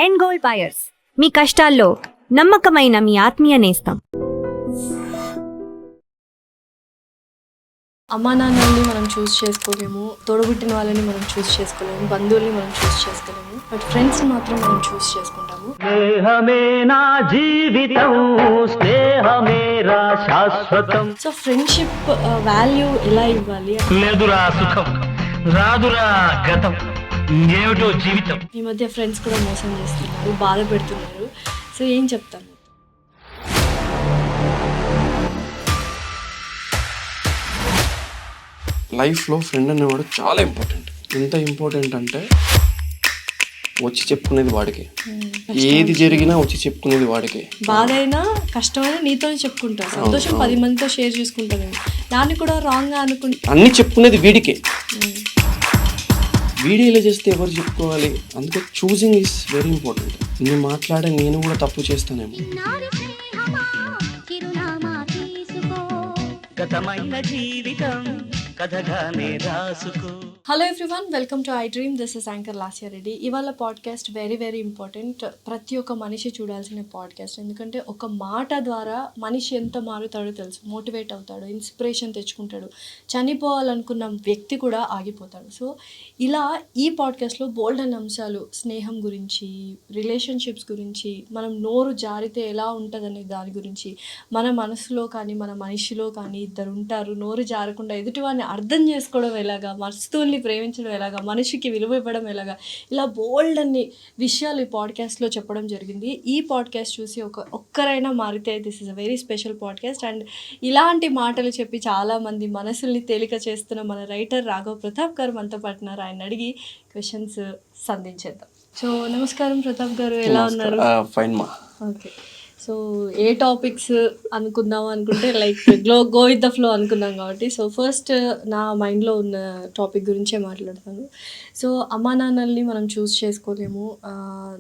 End goal buyers, మీ కష్టాల్లో నమ్మకమైన మీ ఆత్మీయ నేస్తం. అమ్మా నాన్నల్ని మనం చూస్ చేసుకోలేము, తోడబుట్టిన వాళ్ళని మనం చూస్ చేసుకోలేము, బంధువుల్ని మనం చూస్ చేసుకోలేము, బట్ ఫ్రెండ్స్ మాత్రం మనం చూస్ చేసుకుంటాము. స్నేహమే నా జీవితం, స్నేహమే రా శాశ్వతం. సో ఫ్రెండ్షిప్ వాల్యూ ఎలా ఇవ్వాలి? లేదురా సుఖం, రాదురా గతం, ఏమిటో జీవితం. ఈ మధ్య ఫ్రెండ్స్ కూడా మోసం చేస్తున్నారు, బాధ పెడుతున్నారు. సో ఏం చెప్తాను? లైఫ్లో ఫ్రెండ్ అనేవాడు చాలా ఇంపార్టెంట్. ఎంత ఇంపార్టెంట్ అంటే వచ్చి చెప్పుకునేది వాడికే, ఏది జరిగినా వచ్చి చెప్పుకునేది వాడికే. బాధ అయినా కష్టమైనా నీతోనే చెప్పుకుంటా, సంతోషం 10 మందితో షేర్ చేసుకుంటాను. దాన్ని కూడా రాంగ్గా అనుకుంటా, అన్నీ చెప్పుకునేది వీడికే. వీడియో ఇలా చేస్తే ఎవరు చెప్పుకోవాలి? అందుకే చూసింగ్ ఈజ్ వెరీ ఇంపార్టెంట్. నేను మాట్లాడే నేను కూడా తప్పు చేస్తానేమో. గతమైన జీవితం కథగానే రాసుకో. Hello everyone, welcome to I dream. This is anchor Lasya Reddy. ఇవాళ పాడ్కాస్ట్ వెరీ వెరీ ఇంపార్టెంట్. ప్రతి ఒక్క మనిషి చూడాల్సిన పాడ్కాస్ట్. ఎందుకంటే ఒక మాట ద్వారా మనిషి ఎంత మారుతాడో తెలుసు. మోటివేట్ అవుతాడు, ఇన్స్పిరేషన్ తెచ్చుకుంటాడు, చనిపోవాలనుకున్న వ్యక్తి కూడా ఆగిపోతాడు. సో ఇలా ఈ పాడ్కాస్ట్లో బోల్డ్ అనే అంశాలు, స్నేహం గురించి, రిలేషన్షిప్స్ గురించి, మనం నోరు జారితే ఎలా ఉంటుందనే దాని గురించి, మన మనసులో కానీ మన మనిషిలో కానీ ఇద్దరు ఉంటారు, నోరు జారకుండా ఎదుటివాడిని అర్థం చేసుకోవడం ఎలాగా, వస్తువుల్ని ప్రేమించడం ఎలాగా, మనిషికి విలువ ఇవ్వడం ఎలాగా, ఇలా బోల్డ్ అన్ని విషయాలు ఈ పాడ్కాస్ట్లో చెప్పడం జరిగింది. ఈ పాడ్కాస్ట్ చూసి ఒక్కరైనా మారితే this is a very special podcast. And ఇలాంటి మాటలు చెప్పి చాలామంది మనసుల్ని తేలిక చేస్తున్న మన రైటర్ రాఘవ్ ప్రతాప్ గారు మనతో పాటున్నారు. ఆయన అడిగి క్వశ్చన్స్ సంధించేద్దాం. సో నమస్కారం ప్రతాప్ గారు, ఎలా ఉన్నారు? ఫైన్ మా. ఓకే, సో ఏ టాపిక్స్ అనుకుందాం అనుకుంటే like go with the flow అనుకున్నాం కాబట్టి, సో ఫస్ట్ నా మైండ్లో ఉన్న టాపిక్ గురించే మాట్లాడతాను. సో అమ్మా నాన్నల్ని మనం చూస్ చేసుకోలేము,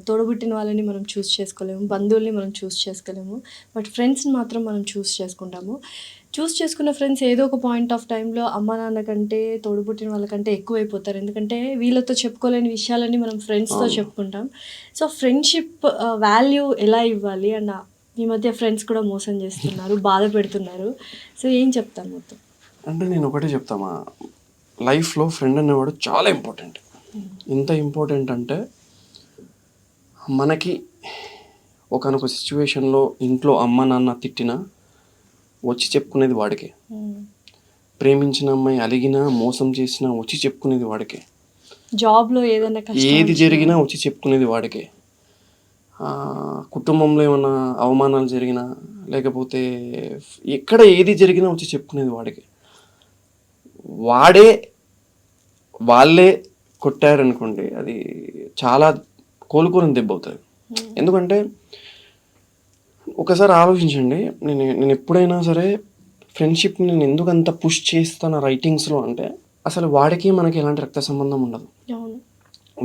తోడబుట్టిన వాళ్ళని మనం చూస్ చేసుకోలేము, బంధువుల్ని మనం చూస్ చేసుకోలేము, బట్ ఫ్రెండ్స్ని మాత్రం మనం చూస్ చేసుకుంటాము. చూస్ చేసుకున్న ఫ్రెండ్స్ ఏదో ఒక పాయింట్ ఆఫ్ టైంలో అమ్మ నాన్న కంటే తోడుపుట్టిన వాళ్ళకంటే ఎక్కువైపోతారు. ఎందుకంటే వీళ్ళతో చెప్పుకోలేని విషయాలన్నీ మనం ఫ్రెండ్స్తో చెప్పుకుంటాం. సో ఫ్రెండ్షిప్ వాల్యూ ఎలా ఇవ్వాలి? అండ్ ఈ మధ్య ఫ్రెండ్స్ కూడా మోసం చేస్తున్నారు, బాధ పెడుతున్నారు. సో ఏం చెప్తాను మొత్తం? అంటే నేను ఒకటే చెప్తామా, లైఫ్లో ఫ్రెండ్ అనేవాడు చాలా ఇంపార్టెంట్. ఎంత ఇంపార్టెంట్ అంటే మనకి ఒకనొక సిచ్యువేషన్లో ఇంట్లో అమ్మ నాన్న తిట్టినా వచ్చి చెప్పుకునేది వాడికే. ప్రేమించిన అమ్మాయి అలిగినా మోసం చేసినా వచ్చి చెప్పుకునేది వాడికే. జాబ్లో ఏదైనా ఏది జరిగినా వచ్చి చెప్పుకునేది వాడికే. కుటుంబంలో ఏమైనా అవమానాలు జరిగినా, లేకపోతే ఎక్కడ ఏది జరిగినా వచ్చి చెప్పుకునేది వాడికే. వాళ్ళే కొట్టారనుకోండి, అది చాలా కోలుకోని దెబ్బ అవుతుంది. ఎందుకంటే ఒకసారి ఆలోచించండి, నేను ఎప్పుడైనా సరే ఫ్రెండ్షిప్ని నేను ఎందుకు అంత పుష్ చేస్తాను రైటింగ్స్లో అంటే, అసలు వాడికి మనకి ఎలాంటి రక్త సంబంధం ఉండదు,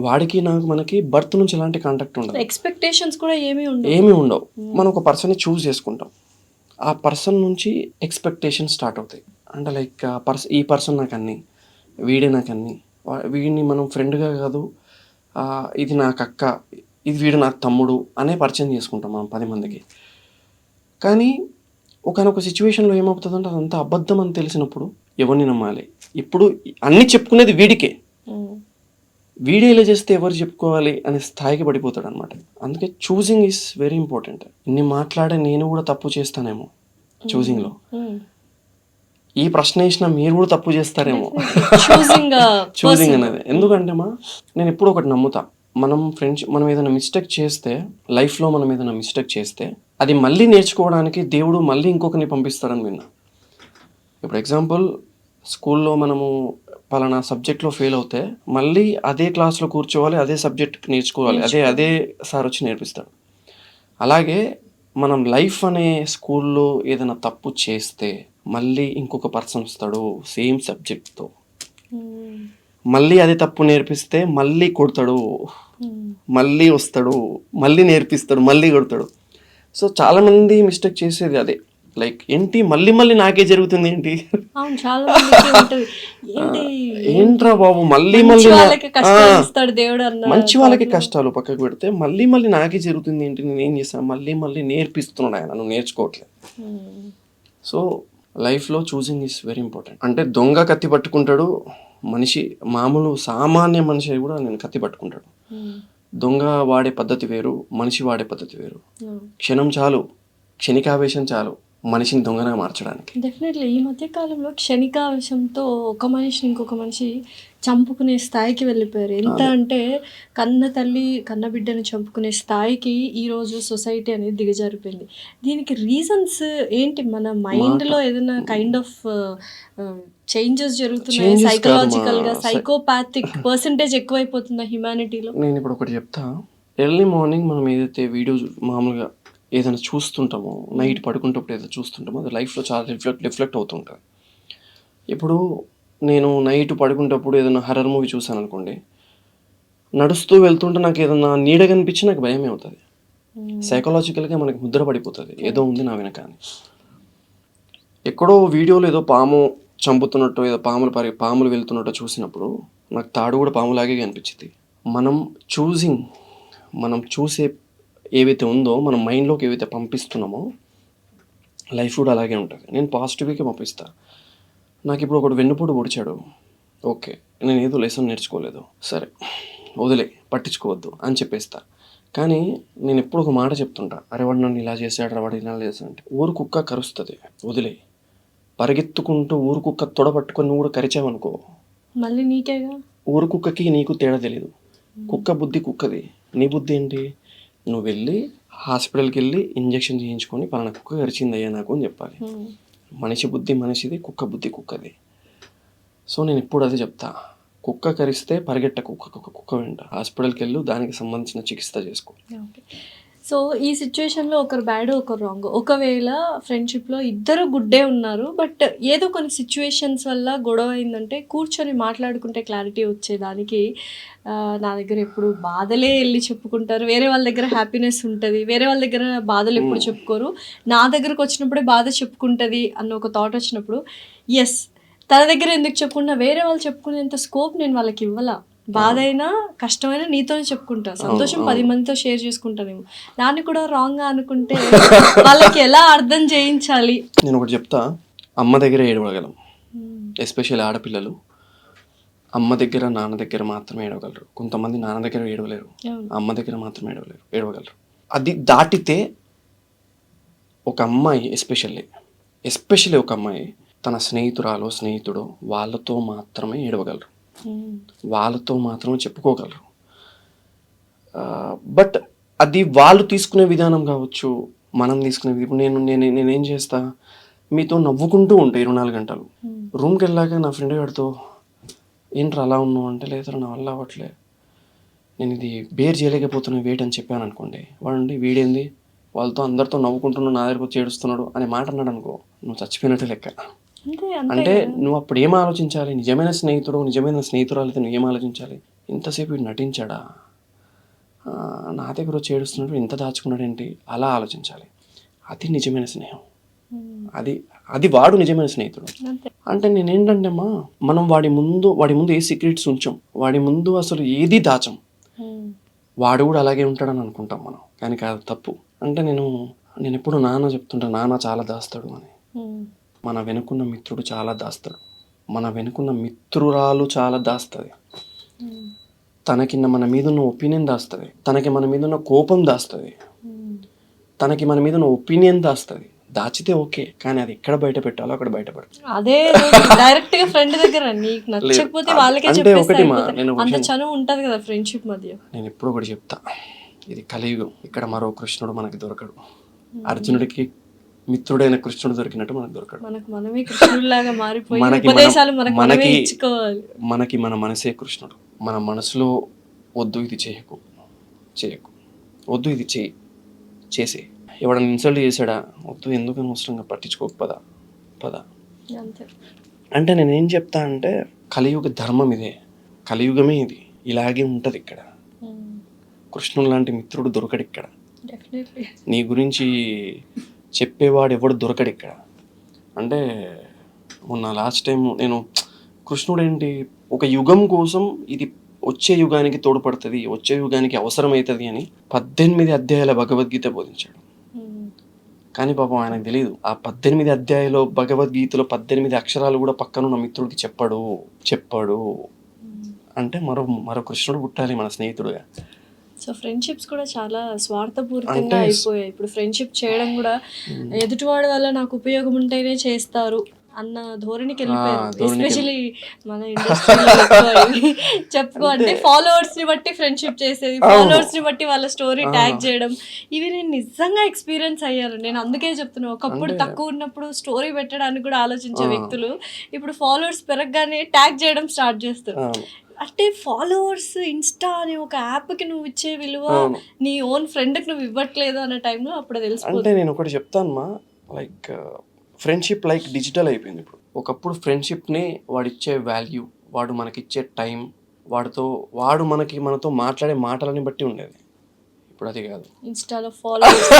వాడికి మనకి బర్త్ నుంచి ఎలాంటి కాంటాక్ట్ ఉండదు, ఎక్స్పెక్టేషన్స్ కూడా ఏమీ ఉండవు. మనం ఒక పర్సన్ని చూస్ చేసుకుంటాం, ఆ పర్సన్ నుంచి ఎక్స్పెక్టేషన్ స్టార్ట్ అవుతాయి. అంటే లైక్ ఈ పర్సన్ నాకు అన్నీ, వీడే నాకు అన్నీ, వీడిని మనం ఫ్రెండ్గా కాదు, ఇది నాకు అక్క, ఇది వీడు నాకు తమ్ముడు అనే పరిచయం చేసుకుంటాం మనం 10 మందికి. కానీ ఒకనొక సిచ్యువేషన్లో ఏమవుతుందంటే అదంతా అబద్ధం అని తెలిసినప్పుడు ఎవరిని నమ్మాలి? ఇప్పుడు అన్నీ చెప్పుకునేది వీడికే. వీడియో ఇలా చేస్తే ఎవరు చెప్పుకోవాలి అనే స్థాయికి పడిపోతాడు అనమాట. అందుకే చూసింగ్ ఈజ్ వెరీ ఇంపార్టెంట్. ఇన్ని మాట్లాడే నేను కూడా తప్పు చేస్తానేమో చూసింగ్లో. ఈ ప్రశ్న వేసినా మీరు కూడా తప్పు చేస్తారేమో చూసింగ్ అనేది. ఎందుకంటే నేను ఎప్పుడు ఒకటి నమ్ముతా, మనం ఏదైనా మిస్టేక్ చేస్తే, లైఫ్లో మనం ఏదైనా మిస్టేక్ చేస్తే అది మళ్ళీ నేర్చుకోవడానికి దేవుడు మళ్ళీ ఇంకొకరిని పంపిస్తారని విన్నా. ఇప్పుడు ఎగ్జాంపుల్, స్కూల్లో మనము పలానా సబ్జెక్ట్లో ఫెయిల్ అవుతే మళ్ళీ అదే క్లాస్లో కూర్చోవాలి, అదే సబ్జెక్ట్ నేర్చుకోవాలి, అదే సార్ వచ్చి నేర్పిస్తాడు. అలాగే మనం లైఫ్ అనే స్కూల్లో ఏదైనా తప్పు చేస్తే మళ్ళీ ఇంకొక పర్సన్ వస్తాడు సేమ్ సబ్జెక్ట్తో, మళ్ళీ అదే తప్పు నేర్పిస్తే మళ్ళీ కొడతాడు, మళ్ళీ వస్తాడు, మళ్ళీ నేర్పిస్తాడు, మళ్ళీ కొడతాడు. సో చాలామంది మిస్టేక్ చేసేది అదే. లైక్ ఏంటి మళ్ళీ మళ్ళీ నాకే జరుగుతుంది ఏంటి, అవును, చాలా మందికి ఉంటది. ఏంటి ఏంట్రా బాబు మళ్ళీ మంచి మళ్ళీ వాళ్ళకి కష్టాలు ఇస్తాడు దేవుడు అన్న మంచి వాళ్ళకి కష్టాలు పక్కకు పెడితే మళ్ళీ మళ్ళీ నాకే జరుగుతుంది ఏంటి, నేను ఏం చేస్తాను, మళ్ళీ మళ్ళీ నేర్పిస్తున్నాడు ఆయన, నువ్వు నేర్చుకోవట్లేదు. సో లైఫ్లో చూసింగ్ ఈస్ వెరీ ఇంపార్టెంట్. అంటే దొంగ కత్తి పట్టుకుంటాడు, మనిషి మామూలు సామాన్య మనిషి కూడా నేను కత్తి పట్టుకుంటాడు. దొంగ వాడే పద్ధతి వేరు, మనిషి వాడే పద్ధతి వేరు. క్షణం చాలు, క్షణికావేశం చాలు మనిషిని దొంగగా మార్చడానికి. డెఫినెట్లీ ఈ మధ్య కాలంలో క్షణికావేశంతో ఒక మనిషిని ఇంకొక మనిషి చంపుకునే స్థాయికి వెళ్ళిపోయారు. ఎంత అంటే కన్న తల్లి కన్న బిడ్డను చంపుకునే స్థాయికి ఈరోజు సొసైటీ అనేది దిగజారిపోయింది. దీనికి రీజన్స్ ఏంటి? మన మైండ్లో ఏదైనా కైండ్ ఆఫ్ చేంజెస్ జరుగుతున్నాయి, సైకలాజికల్గా సైకోపాథిక్ పర్సంటేజ్ ఎక్కువైపోతుందా హ్యుమానిటీలో? నేను ఇప్పుడు ఒకటి చెప్తా. ఎర్లీ మార్నింగ్ మనం ఏదైతే వీడియో మామూలుగా ఏదైనా చూస్తుంటామో, నైట్ పడుకుంటప్పుడు ఏదైనా చూస్తుంటామో అది లైఫ్లో చాలా రిఫ్లెక్ట్ అవుతుంటుంది. ఇప్పుడు నేను నైట్ పడుకుంటప్పుడు ఏదైనా హర్రర్ మూవీ చూసాను అనుకోండి, నడుస్తూ వెళ్తుంటే నాకు ఏదైనా నీడ కనిపించి నాకు భయమే అవుతుంది. సైకలాజికల్గా మనకి ముద్ర పడిపోతుంది ఏదో ఉంది నా వెనక అని. ఎక్కడో వీడియోలో ఏదో పాము చంపుతున్నట్టు, ఏదో పాములు వెళ్తున్నట్టు చూసినప్పుడు నాకు తాడు కూడా పాములాగే కనిపించింది. మనం చూసే ఏవైతే ఉందో మన మైండ్లోకి ఏవైతే పంపిస్తున్నామో లైఫ్ కూడా అలాగే ఉంటుంది. నేను పాజిటివ్గా పంపిస్తాను. నాకు ఇప్పుడు ఒకడు వెన్నుపోటు పొడిచాడు, ఓకే నేను ఏదో లెసన్ నేర్చుకోలేదు, సరే వదిలే, పట్టించుకోవద్దు అని చెప్పేస్తా. కానీ నేను ఎప్పుడు ఒక మాట చెప్తుంటా, అరే వాడు నన్ను ఇలా చేశాడు, వాడు ఇలా చేశాడు అంటే, ఊరు కుక్క కరుస్తుంది వదిలే, పరిగెత్తుకుంటూ ఊరు కుక్క తొడ పట్టుకొని నువ్వు కూడా కరిచావనుకో మళ్ళీ నీకేగా. ఊరు కుక్కకి నీకు తేడా తెలియదు. కుక్క బుద్ధి కుక్కది, నీ బుద్ధి ఏంటి? నువ్వు వెళ్ళి హాస్పిటల్కి వెళ్ళి ఇంజెక్షన్ చేయించుకొని పలానా కుక్క కరిచింది అయ్యా నాకు అని చెప్పాలి. మనిషి బుద్ధి మనిషిది, కుక్క బుద్ధి కుక్కది. సో నేను ఇప్పుడు అదే చెప్తా, కుక్క కరిస్తే పరిగెట్ట కుక్క వెంట హాస్పిటల్కి వెళ్ళు, దానికి సంబంధించిన చికిత్స చేసుకో. సో ఈ సిచ్యువేషన్లో ఒకరు బ్యాడ్ ఒకరు రాంగ్. ఒకవేళ ఫ్రెండ్షిప్లో ఇద్దరు గుడ్డే ఉన్నారు, బట్ ఏదో కొన్ని సిచ్యువేషన్స్ వల్ల గొడవ అయిందంటే కూర్చొని మాట్లాడుకుంటే క్లారిటీ వచ్చేదానికి నా దగ్గర ఎప్పుడు బాధలే వెళ్ళి చెప్పుకుంటారు, వేరే వాళ్ళ దగ్గర హ్యాపీనెస్ ఉంటుంది, వేరే వాళ్ళ దగ్గర బాధలు ఎప్పుడు చెప్పుకోరు, నా దగ్గరకు వచ్చినప్పుడే బాధ చెప్పుకుంటుంది అన్న ఒక థాట్ వచ్చినప్పుడు, ఎస్ తన దగ్గర ఎందుకు చెప్పుకున్నా వేరే వాళ్ళు చెప్పుకునేంత స్కోప్ నేను వాళ్ళకి ఇవ్వాల. బాధ అయినా కష్టమైనా నీతోనే చెప్పుకుంటా, సంతోషం 10 మందితో షేర్ చేసుకుంటానేమో. దాన్ని కూడా రాంగ్గా అనుకుంటే వాళ్ళకి ఎలా అర్థం చేయించాలి? నేను ఒకటి చెప్తా, అమ్మ దగ్గర ఏడవగలం, ఎస్పెషల్లీ ఆడపిల్లలు అమ్మ దగ్గర నాన్న దగ్గర మాత్రమే ఏడవగలరు. కొంతమంది నాన్న దగ్గర ఏడవలేరు, అమ్మ దగ్గర మాత్రమే ఏడవగలరు. అది దాటితే ఒక అమ్మాయి ఎస్పెషల్లీ ఒక అమ్మాయి తన స్నేహితుడో వాళ్ళతో మాత్రమే ఏడవగలరు, వాళ్ళతో మాత్రమే చెప్పుకోగలరు. బట్ అది వాళ్ళు తీసుకునే విధానం కావచ్చు, మనం తీసుకునే ఇప్పుడు నేనేం చేస్తా, మీతో నవ్వుకుంటూ ఉంటా 24 గంటలు. రూమ్కి వెళ్ళాక నా ఫ్రెండ్ గారితో ఏంట్రా అలా ఉన్నావు అంటే, లేదురా నా వల్ల అవ్వట్లే, నేను ఇది బేర్ చేయలేకపోతున్నా వెయిట్ అని చెప్పాను అనుకోండి, వాడండి వీడేంది వాళ్ళతో అందరితో నవ్వుకుంటున్నాడు నా దగ్గరకు వచ్చి ఏడుస్తున్నాడు అనే మాట అన్నాడు అనుకో, నువ్వు చచ్చిపోయినట్టే లెక్క. అంటే నువ్వు అప్పుడు ఏం ఆలోచించాలి? నిజమైన స్నేహితురాలైతే నువ్వు ఏం ఆలోచించాలి? ఇంతసేపు వీడు నటించాడా, నా దగ్గర వచ్చి ఏడుస్తున్నాడు, ఇంత దాచుకున్నాడు ఏంటి, అలా ఆలోచించాలి. అది నిజమైన స్నేహం, అది వాడు నిజమైన స్నేహితుడు. అంటే నేనేంటంటే అమ్మా, మనం వాడి ముందు ఏ సీక్రెట్స్ ఉంచాం, వాడి ముందు అసలు ఏది దాచం, వాడు కూడా అలాగే ఉంటాడని అనుకుంటాం మనం, కానీ కాదు, తప్పు. అంటే నేను ఎప్పుడు నాన్న చెప్తుంటా, నాన్న చాలా దాస్తాడు అని. మన వెనుకున్న మిత్రుడు చాలా దాస్తాడు, మన వెనుకున్న మిత్రురాలు చాలా దాస్తుంది, తనకి మన మీద ఉన్న ఒపీనియన్ దాస్తుంది, తనకి మన మీద ఉన్న కోపం దాస్తుంది, తనకి మన మీద ఉన్న ఒపీనియన్ దాస్తుంది. దాచితే ఓకే, కానీ అది ఎక్కడ బయట పెట్టాలో అక్కడ బయట పెడతాం. అదే డైరెక్ట్ గా ఫ్రెండ్ దగ్గర నీకు నచ్చకపోతే వాళ్ళకే చెప్పేస్తే అంత చనువు ఉంటది కదా ఫ్రెండ్షిప్ మధ్య. నేను ఎప్పుడు ఒకటి చెప్తా, ఇది కలియుగం, ఇక్కడ మరో కృష్ణుడు మనకి దొరకడు. అర్జునుడికి మిత్రుడైన కృష్ణుడు దొరికినట్టు మనకు దొరకడు. మనమే కృష్ణుడిలాగా మారిపోయి ఉపదేశాలు మనకి ఇచ్చుకోవాలి. మనకి మన మనసే కృష్ణుడు. మన మనసులో వద్దు ఇది చేయకు, వద్దు ఇది చేసే, ఎవడన్నా ఇన్సల్ట్ చేశాడా, వద్దు ఎందుకు అనవసరంగా పట్టించుకోక పద. అంటే నేనేం చెప్తా అంటే, కలియుగ ధర్మం ఇదే, కలియుగమే ఇది, ఇలాగే ఉంటుంది ఇక్కడ. కృష్ణుడు లాంటి మిత్రుడు దొరకడు ఇక్కడ. నీ గురించి చెప్పేవాడు ఎవడు దొరకడు ఇక్కడ. అంటే మొన్న లాస్ట్ టైం నేను కృష్ణుడు ఏంటి ఒక యుగం కోసం ఇది వచ్చే యుగానికి తోడ్పడుతుంది, వచ్చే యుగానికి అవసరమవుతుంది అని 18 అధ్యాయాల భగవద్గీత బోధించాడు. కానీ పాపం ఆయనకు తెలియదు ఆ 18 అధ్యాయాలు భగవద్గీతలో 18 అక్షరాలు కూడా పక్కనున్న మిత్రుడికి చెప్పాడు అంటే మరో కృష్ణుడు పుట్టాలి మన స్నేహితుడుగా. సో ఫ్రెండ్షిప్స్ కూడా చాలా స్వార్థపూరితంగా అయిపోయాయి. ఇప్పుడు ఫ్రెండ్షిప్ చేయడం కూడా ఎదుటివాడి వల్ల నాకు ఉపయోగం ఉంటేనే చేస్తారు అన్న ధోరణికి వెళ్ళిపోయారు. ఎస్పెషలీ మన ఇండస్ట్రీలో చెప్పుకో అంటే ఫాలోవర్స్ ని బట్టి ఫ్రెండ్షిప్ చేసేది, ఫాలోవర్స్ ని బట్టి వాళ్ళ స్టోరీ ట్యాగ్ చేయడం, ఇవి నేను నిజంగా ఎక్స్పీరియన్స్ అయ్యాను. నేను అందుకే చెప్తున్నా, ఒకప్పుడు తక్కువ ఉన్నప్పుడు స్టోరీ పెట్టడానికి కూడా ఆలోచించే వ్యక్తులు ఇప్పుడు ఫాలోవర్స్ పెరగగానే ట్యాగ్ చేయడం స్టార్ట్ చేస్తారు. అంటే ఫాలోవర్స్ ఇన్స్టా అనే ఒక యాప్కి నువ్వు ఇచ్చే విలువ నీ ఓన్ ఫ్రెండ్కి నువ్వు ఇవ్వట్లేదు అనే టైంలో అప్పుడు తెలిసిపోతుంది. అంటే నేను ఒకటి చెప్తాను, లైక్ ఫ్రెండ్షిప్ లైక్ డిజిటల్ అయిపోయింది ఇప్పుడు. ఒకప్పుడు ఫ్రెండ్షిప్ని వాడిచ్చే వాల్యూ, వాడు మనకిచ్చే టైం, వాడు మనతో మాట్లాడే మాటలని బట్టి ఉండేది. ఇప్పుడు అది కాదు. ఇన్స్టాలో ఫాలోవర్స్,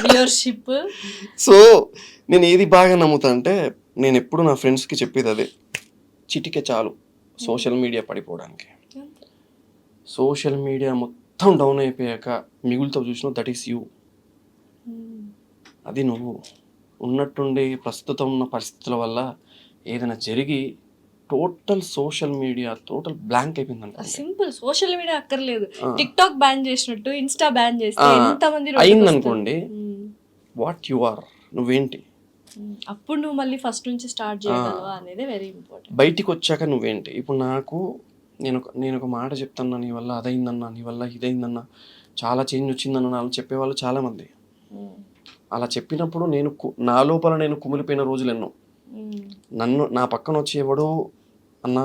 వ్యూవర్షిప్. సో నేను ఏది బాగా నమ్ముతా అంటే, నేను ఎప్పుడు నా ఫ్రెండ్స్కి చెప్పేది అదే, చిటికే చాలు సోషల్ మీడియా పడిపోవడానికి. సోషల్ మీడియా మొత్తం డౌన్ అయిపోయాక మిగులుతో చూసినా దట్ ఈస్ యూ. అది నువ్వు ఉన్నట్టుండి ప్రస్తుతం ఉన్న పరిస్థితుల వల్ల ఏదైనా జరిగి total social media total blank అయిపోయింది. సింపుల్, సోషల్ మీడియా అక్కర్లేదు, టిక్ టాక్ బ్యాన్ చేసినట్టు ఇన్స్టా బ్యాన్ చేస్తే ఎంతమంది అయిందనుకోండి, వాట్ యు ఆర్, నువ్వేంటి, అప్పుడు నువ్వు మళ్ళీ ఫస్ట్ నుంచి స్టార్ట్ చేయగలవా అనేది వెరీ ఇంపార్టెంట్. బయటికి వచ్చాక నువ్వేంటి. ఇప్పుడు నేను ఒక మాట చెప్తాను, నీ వల్ల అదైందన్నా, నీ వల్ల ఇదైందన్నా, చాలా చేంజ్ వచ్చిందన్న వాళ్ళు చెప్పేవాళ్ళు చాలామంది. అలా చెప్పినప్పుడు నా లోపల నేను కుమిలిపోయిన రోజులు ఎన్నో. నా పక్కన వచ్చి ఎవడో అన్నా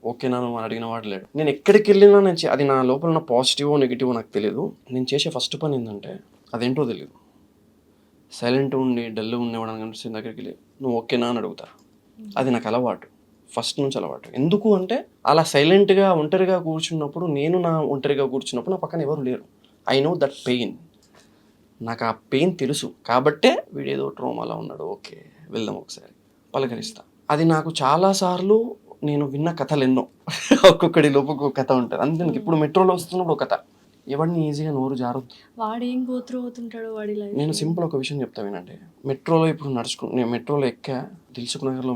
ఓకేనా నువ్వు అడిగిన వాడు లేడు. నేను ఎక్కడికి వెళ్ళినా అది నా లోపల నా పాజిటివో నెగిటివో నాకు తెలియదు. నేను చేసే ఫస్ట్ పని ఏంటంటే అదేంటో తెలియదు, సైలెంట్ ఉండి డల్ ఉండేవాడు కనిపిస్తుంది దగ్గరికి వెళ్ళి నువ్వు ఓకేనా అని అడుగుతా. అది నాకు అలవాటు, ఫస్ట్ నుంచి అలవాటు. ఎందుకు అంటే అలా సైలెంట్గా ఒంటరిగా కూర్చున్నప్పుడు, ఒంటరిగా కూర్చున్నప్పుడు నా పక్కన ఎవరు లేరు. ఐ నో దట్ పెయిన్, నాకు ఆ పెయిన్ తెలుసు. కాబట్టే వీడేదో ట్రోమాలో ఉన్నాడు, ఓకే వెళ్దాం ఒకసారి పలకరిస్తా. అది నాకు చాలాసార్లు నేను విన్న కథలు ఎన్నో, ఒక్కొక్కడి లోపు ఒక్కొక్క కథ ఉంటుంది. అందుకే ఇప్పుడు మెట్రోలో వస్తున్నప్పుడు ఒక కథ, ఎవరిని ఈజీగా నోరు జారొద్దు. వాడేం గోత్రు అవుతుంటాడు వాడి లైఫ్. నేను సింపుల్ ఒక విషయం చెప్తా వినండి. మెట్రోలో ఇప్పుడు నేను మెట్రోలో ఎక్కా, దిల్సుఖ్ నగర్లో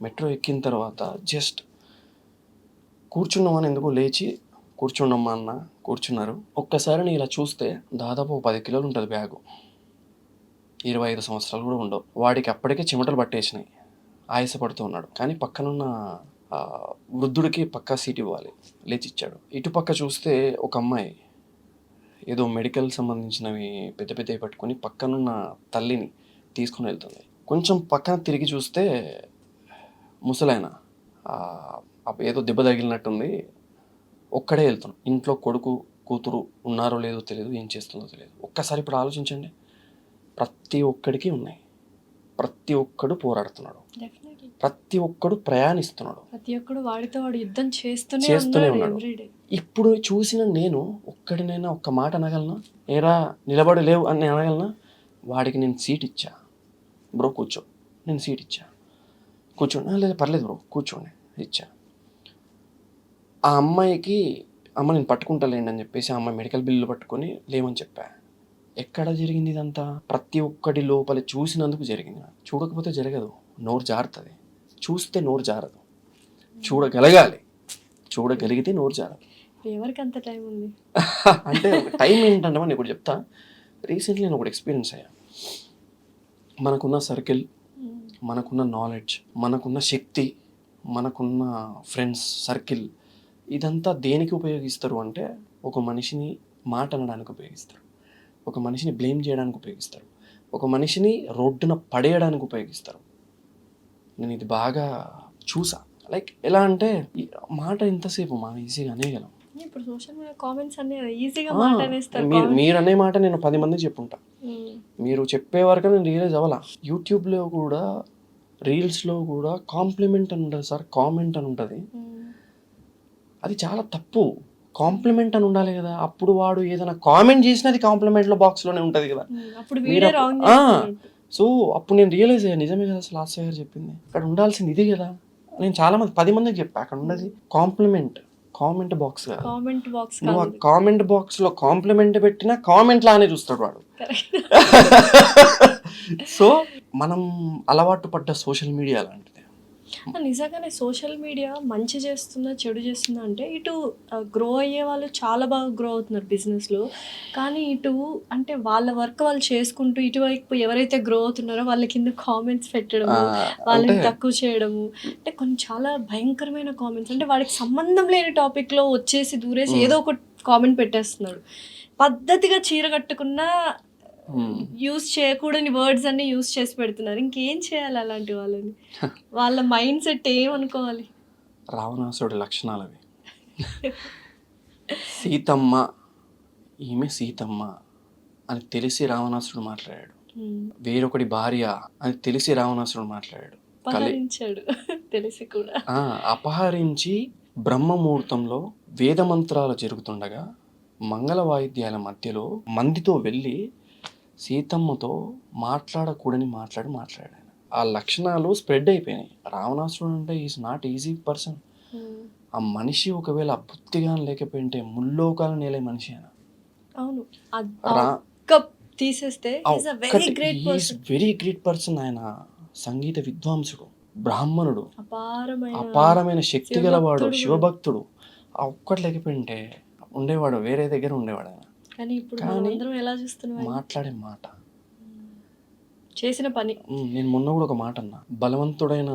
మెట్రో ఎక్కిన తర్వాత జస్ట్ కూర్చున్నామని ఎందుకో లేచి కూర్చుండమ్మా అన్న కూర్చున్నారు. ఒక్కసారి నేను ఇలా చూస్తే దాదాపు 10 కిలోలు ఉంటుంది బ్యాగు. 25 సంవత్సరాలు కూడా ఉండవు. వాడికి అప్పటికే చెమటలు పట్టేసినాయి, ఆయాసపడుతూ ఉన్నాడు. కానీ పక్కనున్న వృద్ధుడికి పక్కా సీట్ ఇవ్వాలి, లేచి ఇచ్చాడు. ఇటుపక్క చూస్తే ఒక అమ్మాయి ఏదో మెడికల్ సంబంధించినవి పెద్దవి పట్టుకొని పక్కనున్న తల్లిని తీసుకుని వెళ్తుంది. కొంచెం పక్కన తిరిగి చూస్తే ముసలాయన ఏదో దెబ్బ తగిలినట్టుంది, ఒక్కడే వెళ్తున్నాడు. ఇంట్లో కొడుకు కూతురు ఉన్నారో లేదో తెలియదు, ఏం చేస్తుందో తెలియదు. ఒక్కసారి ఇప్పుడు ఆలోచించండి, ప్రతి ఒక్కడికి ఉన్నాయి, ప్రతి ఒక్కడు పోరాడుతున్నాడు, ప్రతి ఒక్కడు ప్రయాణిస్తున్నాడు, ప్రతి ఒక్కడు వాడితో వాడు యుద్ధం చేస్తూనే ఉన్నాడు. ఇప్పుడు చూసిన నేను ఒక్కడినైనా ఒక్క మాట అనగలనా, ఏరా నిలబడి లేవు అని నేను అనగలనా? వాడికి నేను సీట్ ఇచ్చా, బ్రో కూర్చో, నేను సీట్ ఇచ్చా, కూర్చోండి, లేదు పర్లేదు బ్రో కూర్చోండి ఇచ్చా. ఆ అమ్మాయికి అమ్మ నేను పట్టుకుంటాలేండి అని చెప్పేసి ఆ అమ్మాయి మెడికల్ బిల్లు పట్టుకొని లేవని చెప్పా. ఎక్కడ జరిగింది ఇదంతా? ప్రతి ఒక్కటి లోపల చూసినందుకు జరిగింది. చూడకపోతే జరగదు, నోరు జారుతుంది. చూస్తే నోరు జారదు, చూడగలగాలి, చూడగలిగితే నోరు జారదు. ఎవరికి అంత టైం ఉంది అంటే టైం ఏంటంటే నేను ఒకటి చెప్తా. రీసెంట్లీ నేను ఒకటి ఎక్స్పీరియన్స్ అయ్యా. మనకున్న సర్కిల్, మనకున్న నాలెడ్జ్, మనకున్న శక్తి, మనకున్న ఫ్రెండ్స్ సర్కిల్, ఇదంతా దేనికి ఉపయోగిస్తారు అంటే ఒక మనిషిని మాట అనడానికి ఉపయోగిస్తారు, ఒక మనిషిని బ్లేమ్ చేయడానికి ఉపయోగిస్తారు, ఒక మనిషిని రోడ్డున పడేయడానికి ఉపయోగిస్తారు. నేను ఇది బాగా చూసా. లైక్ ఎలా అంటే మాట ఎంతసేపు మనం ఈజీగా అనేయగలం. ఇప్పుడు సోషల్ మీడియా కామెంట్స్ అన్ని ఈజీగా మాట అనేస్తారు. మీరు అనే మాట నేను 10 మందికి చెప్పుంటా, మీరు చెప్పే వరకు నేను రియలైజ్ అవ్వాలా. యూట్యూబ్లో కూడా రీల్స్లో కూడా కాంప్లిమెంట్ అని ఉంటుంది సార్, కామెంట్ అని ఉంటుంది. అది చాలా తప్పు. కాంప్లిమెంట్ అని ఉండాలి కదా. అప్పుడు వాడు ఏదైనా కామెంట్ చేసినది కాంప్లిమెంట్లో బాక్స్లోనే ఉంటుంది కదా. అప్పుడు మీరు వీడే రాంగ్ సో అప్పుడు నేను రియలైజ్ అయ్యాను, నిజమే కదా అసలు లాస్ట్ గారు చెప్పింది, అక్కడ ఉండాల్సింది ఇది కదా. నేను చాలా మంది 10 మందికి చెప్పా, అక్కడ ఉన్నది కామెంట్ బాక్స్ కదా. కామెంట్ బాక్స్ నువ్వు ఆ కామెంట్ బాక్స్ లో కాంప్లిమెంట్ పెట్టినా కామెంట్ లానే చూస్తాడు వాడు. సో మనం అలవాటు పడ్డ సోషల్ మీడియా అలాంటిది. నిజంగానే సోషల్ మీడియా మంచి చేస్తుందా చెడు చేస్తుందా అంటే, ఇటు గ్రో అయ్యే వాళ్ళు చాలా బాగా గ్రో అవుతున్నారు బిజినెస్లో, కానీ ఇటు అంటే వాళ్ళ వర్క్ వాళ్ళు చేసుకుంటూ ఇటువైపు ఎవరైతే గ్రో అవుతున్నారో వాళ్ళ కింద కామెంట్స్ పెట్టడము, వాళ్ళని తక్కువ చేయడము, అంటే కొన్ని చాలా భయంకరమైన కామెంట్స్. అంటే వాడికి సంబంధం లేని టాపిక్లో వచ్చేసి దూరేసి ఏదో ఒక కామెంట్ పెట్టేస్తున్నాడు. పద్ధతిగా చీర కట్టుకున్నా యూజ్ చేయకూడని వర్డ్స్ అన్ని యూజ్ చేసి పెడుతున్నారు. ఇంకేం చేయాలి అలాంటి వాళ్ళని? వాళ్ళ మైండ్ సెట్ ఏమనుకోవాలి? రావణాసుడి లక్షణాలు అవి. సీతమ్మ, ఈమె సీతమ్మ అని తెలిసి రావణాసుడు మాట్లాడాడు. వేరొకటి భార్య అని తెలిసి రావణాసుడు మాట్లాడాడు. అపహరించాడు తెలిసి కూడా. అపహరించి బ్రహ్మముహూర్తంలో వేదమంత్రాలు జరుగుతుండగా మంగళ వాయిద్యాల మధ్యలో మందితో వెళ్ళి సీతమ్మతో మాట్లాడాడు. ఆ లక్షణాలు స్ప్రెడ్ అయిపోయినాయి. రావణాసుడు అంటే ఈజ్ నాట్ ఈజీ పర్సన్. ఆ మనిషి ఒకవేళ బుద్ధిగా లేకపోయింటే ముల్లోకాలు నేలే మనిషి ఆయన. అవును, తీసేస్తే వెరీ గ్రేట్ పర్సన్. ఆయన సంగీత విద్వాంసుడు, బ్రాహ్మణుడు, అపారమైన శక్తి గలవాడు, శివభక్తుడు. ఆ ఒక్కటి లేకపోయింటే ఉండేవాడు, వేరే దగ్గర ఉండేవాడు ఆయన. కానీ ఇప్పుడు ఎలా చూస్తున్నాం? మాట్లాడే మాట, చేసిన పని. నేను మొన్న కూడా ఒక మాట అన్నా, బలవంతుడైన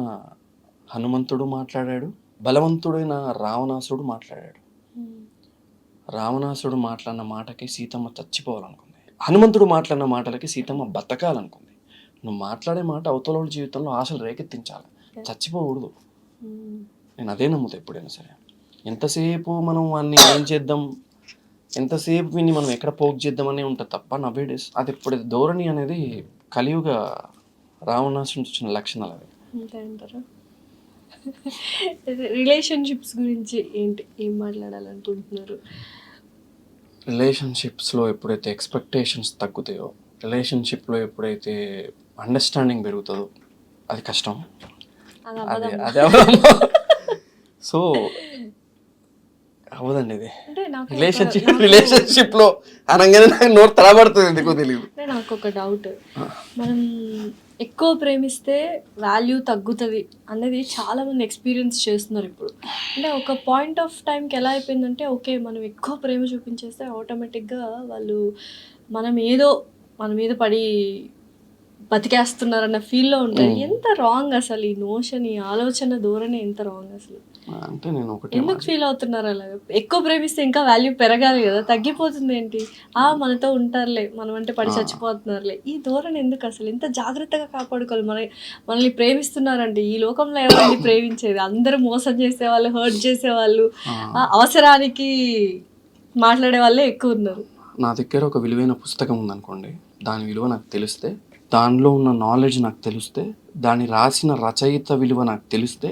హనుమంతుడు మాట్లాడాడు, బలవంతుడైన రావణాసుడు మాట్లాడాడు. రావణాసుడు మాట్లాడిన మాటకి సీతమ్మ చచ్చిపోవాలనుకుంది, హనుమంతుడు మాట్లాడిన మాటలకి సీతమ్మ బతకాలనుకుంది. నువ్వు మాట్లాడే మాట అవతల జీవితంలో ఆశలు రేకెత్తించాలి, చచ్చిపోకూడదు. నేను అదే నమ్ముతా ఎప్పుడైనా సరే. ఎంతసేపు మనం వాడిని ఏం చేద్దాం, ఎంతసేపు విని మనం ఎక్కడ పోక్ చేద్దామనే ఉంటుంది తప్ప నవేడేస్ అది ఇప్పుడు ధోరణి అనేది కలియుగ రావణాసుడు వచ్చిన లక్షణాలు అవి. రిలేషన్షిప్స్ గురించి ఏం మాట్లాడాలనుకుంటున్నారు? రిలేషన్షిప్స్లో ఎప్పుడైతే ఎక్స్పెక్టేషన్స్ తగ్గుతాయో, రిలేషన్షిప్లో ఎప్పుడైతే అండర్స్టాండింగ్ పెరుగుతుందో అది కష్టం. అదే సో అవదండి ఇది. రిలేషన్షిప్ లో అనగానే నాకు నోరు తడబడుతుంది, ఎందుకో తెలియదు. నాకు ఒక డౌట్, మనం ఎక్కువ ప్రేమిస్తే వాల్యూ తగ్గుతుంది అనేది చాలా మంది ఎక్స్పీరియన్స్ చేస్తున్నారు ఇప్పుడు. అంటే ఒక పాయింట్ ఆఫ్ టైంకి ఎలా అయిపోయిందంటే, ఓకే మనం ఎక్కువ ప్రేమ చూపించేస్తే ఆటోమేటిక్గా వాళ్ళు మన మీద పడి బతికేస్తున్నారన్న ఫీల్లో ఉంటుంది. ఎంత రాంగ్ అసలు ఈ నోషన్, ఈ ఆలోచన ధోరణి ఎంత రాంగ్ అసలు. అంటే నేను ఒకటి ఎందుకు ఫీల్ అవుతున్నారు అలా? ఎక్కువ ప్రేమిస్తే ఇంకా వాల్యూ పెరగాలి కదా, తగ్గిపోతుంది ఏంటి? మనతో ఉంటారులే, మనం అంటే పడి చచ్చిపోతున్నారులే, ఈ ధోరణి ఎందుకు అసలు? ఎంత జాగ్రత్తగా కాపాడుకోవాలి. మనల్ని ప్రేమిస్తున్నారంటే ఈ లోకంలో ఎవరిని ప్రేమించేది? అందరూ మోసం చేసేవాళ్ళు, హర్ట్ చేసేవాళ్ళు, అవసరానికి మాట్లాడే వాళ్ళే ఎక్కువ ఉన్నారు. నా దగ్గర ఒక విలువైన పుస్తకం ఉందనుకోండి, దాని విలువ నాకు తెలిస్తే, దానిలో ఉన్న నాలెడ్జ్ నాకు తెలిస్తే, దాన్ని రాసిన రచయిత విలువ నాకు తెలిస్తే,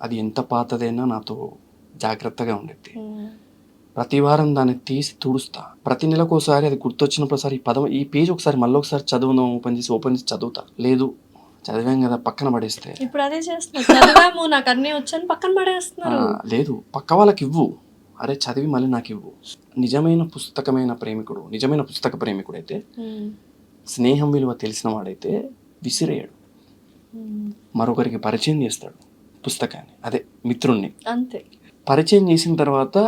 అది ఎంత పాతదైనా నాతో జాగ్రత్తగా ఉండేది. ప్రతి వారం దాన్ని తీసి తుడుస్తా. ప్రతి నెలకోసారి అది గుర్తొచ్చినప్పుడు ఈ పేజ్ ఒకసారి మళ్ళీ ఒకసారి చదువుదాం, ఓపెన్ చేసి చదువుతా. లేదు చదివాం కదా పక్కన పడేస్తే, ఇప్పుడు అదే చేస్తున్నా, నాకు అన్నీ వచ్చని పక్కన పడేస్తున్నారు. లేదు, పక్క వాళ్ళకి ఇవ్వు, అరే చదివి మళ్ళీ నాకు ఇవ్వు. నిజమైన పుస్తక ప్రేమికుడు అయితే, స్నేహం విలువ తెలిసిన వాడైతే విసిరేయడు, మరొకరికి పరిచయం చేస్తాడు పుస్తకాన్ని, అదే మిత్రుణ్ణి. అంతే, పరిచయం చేసిన తర్వాత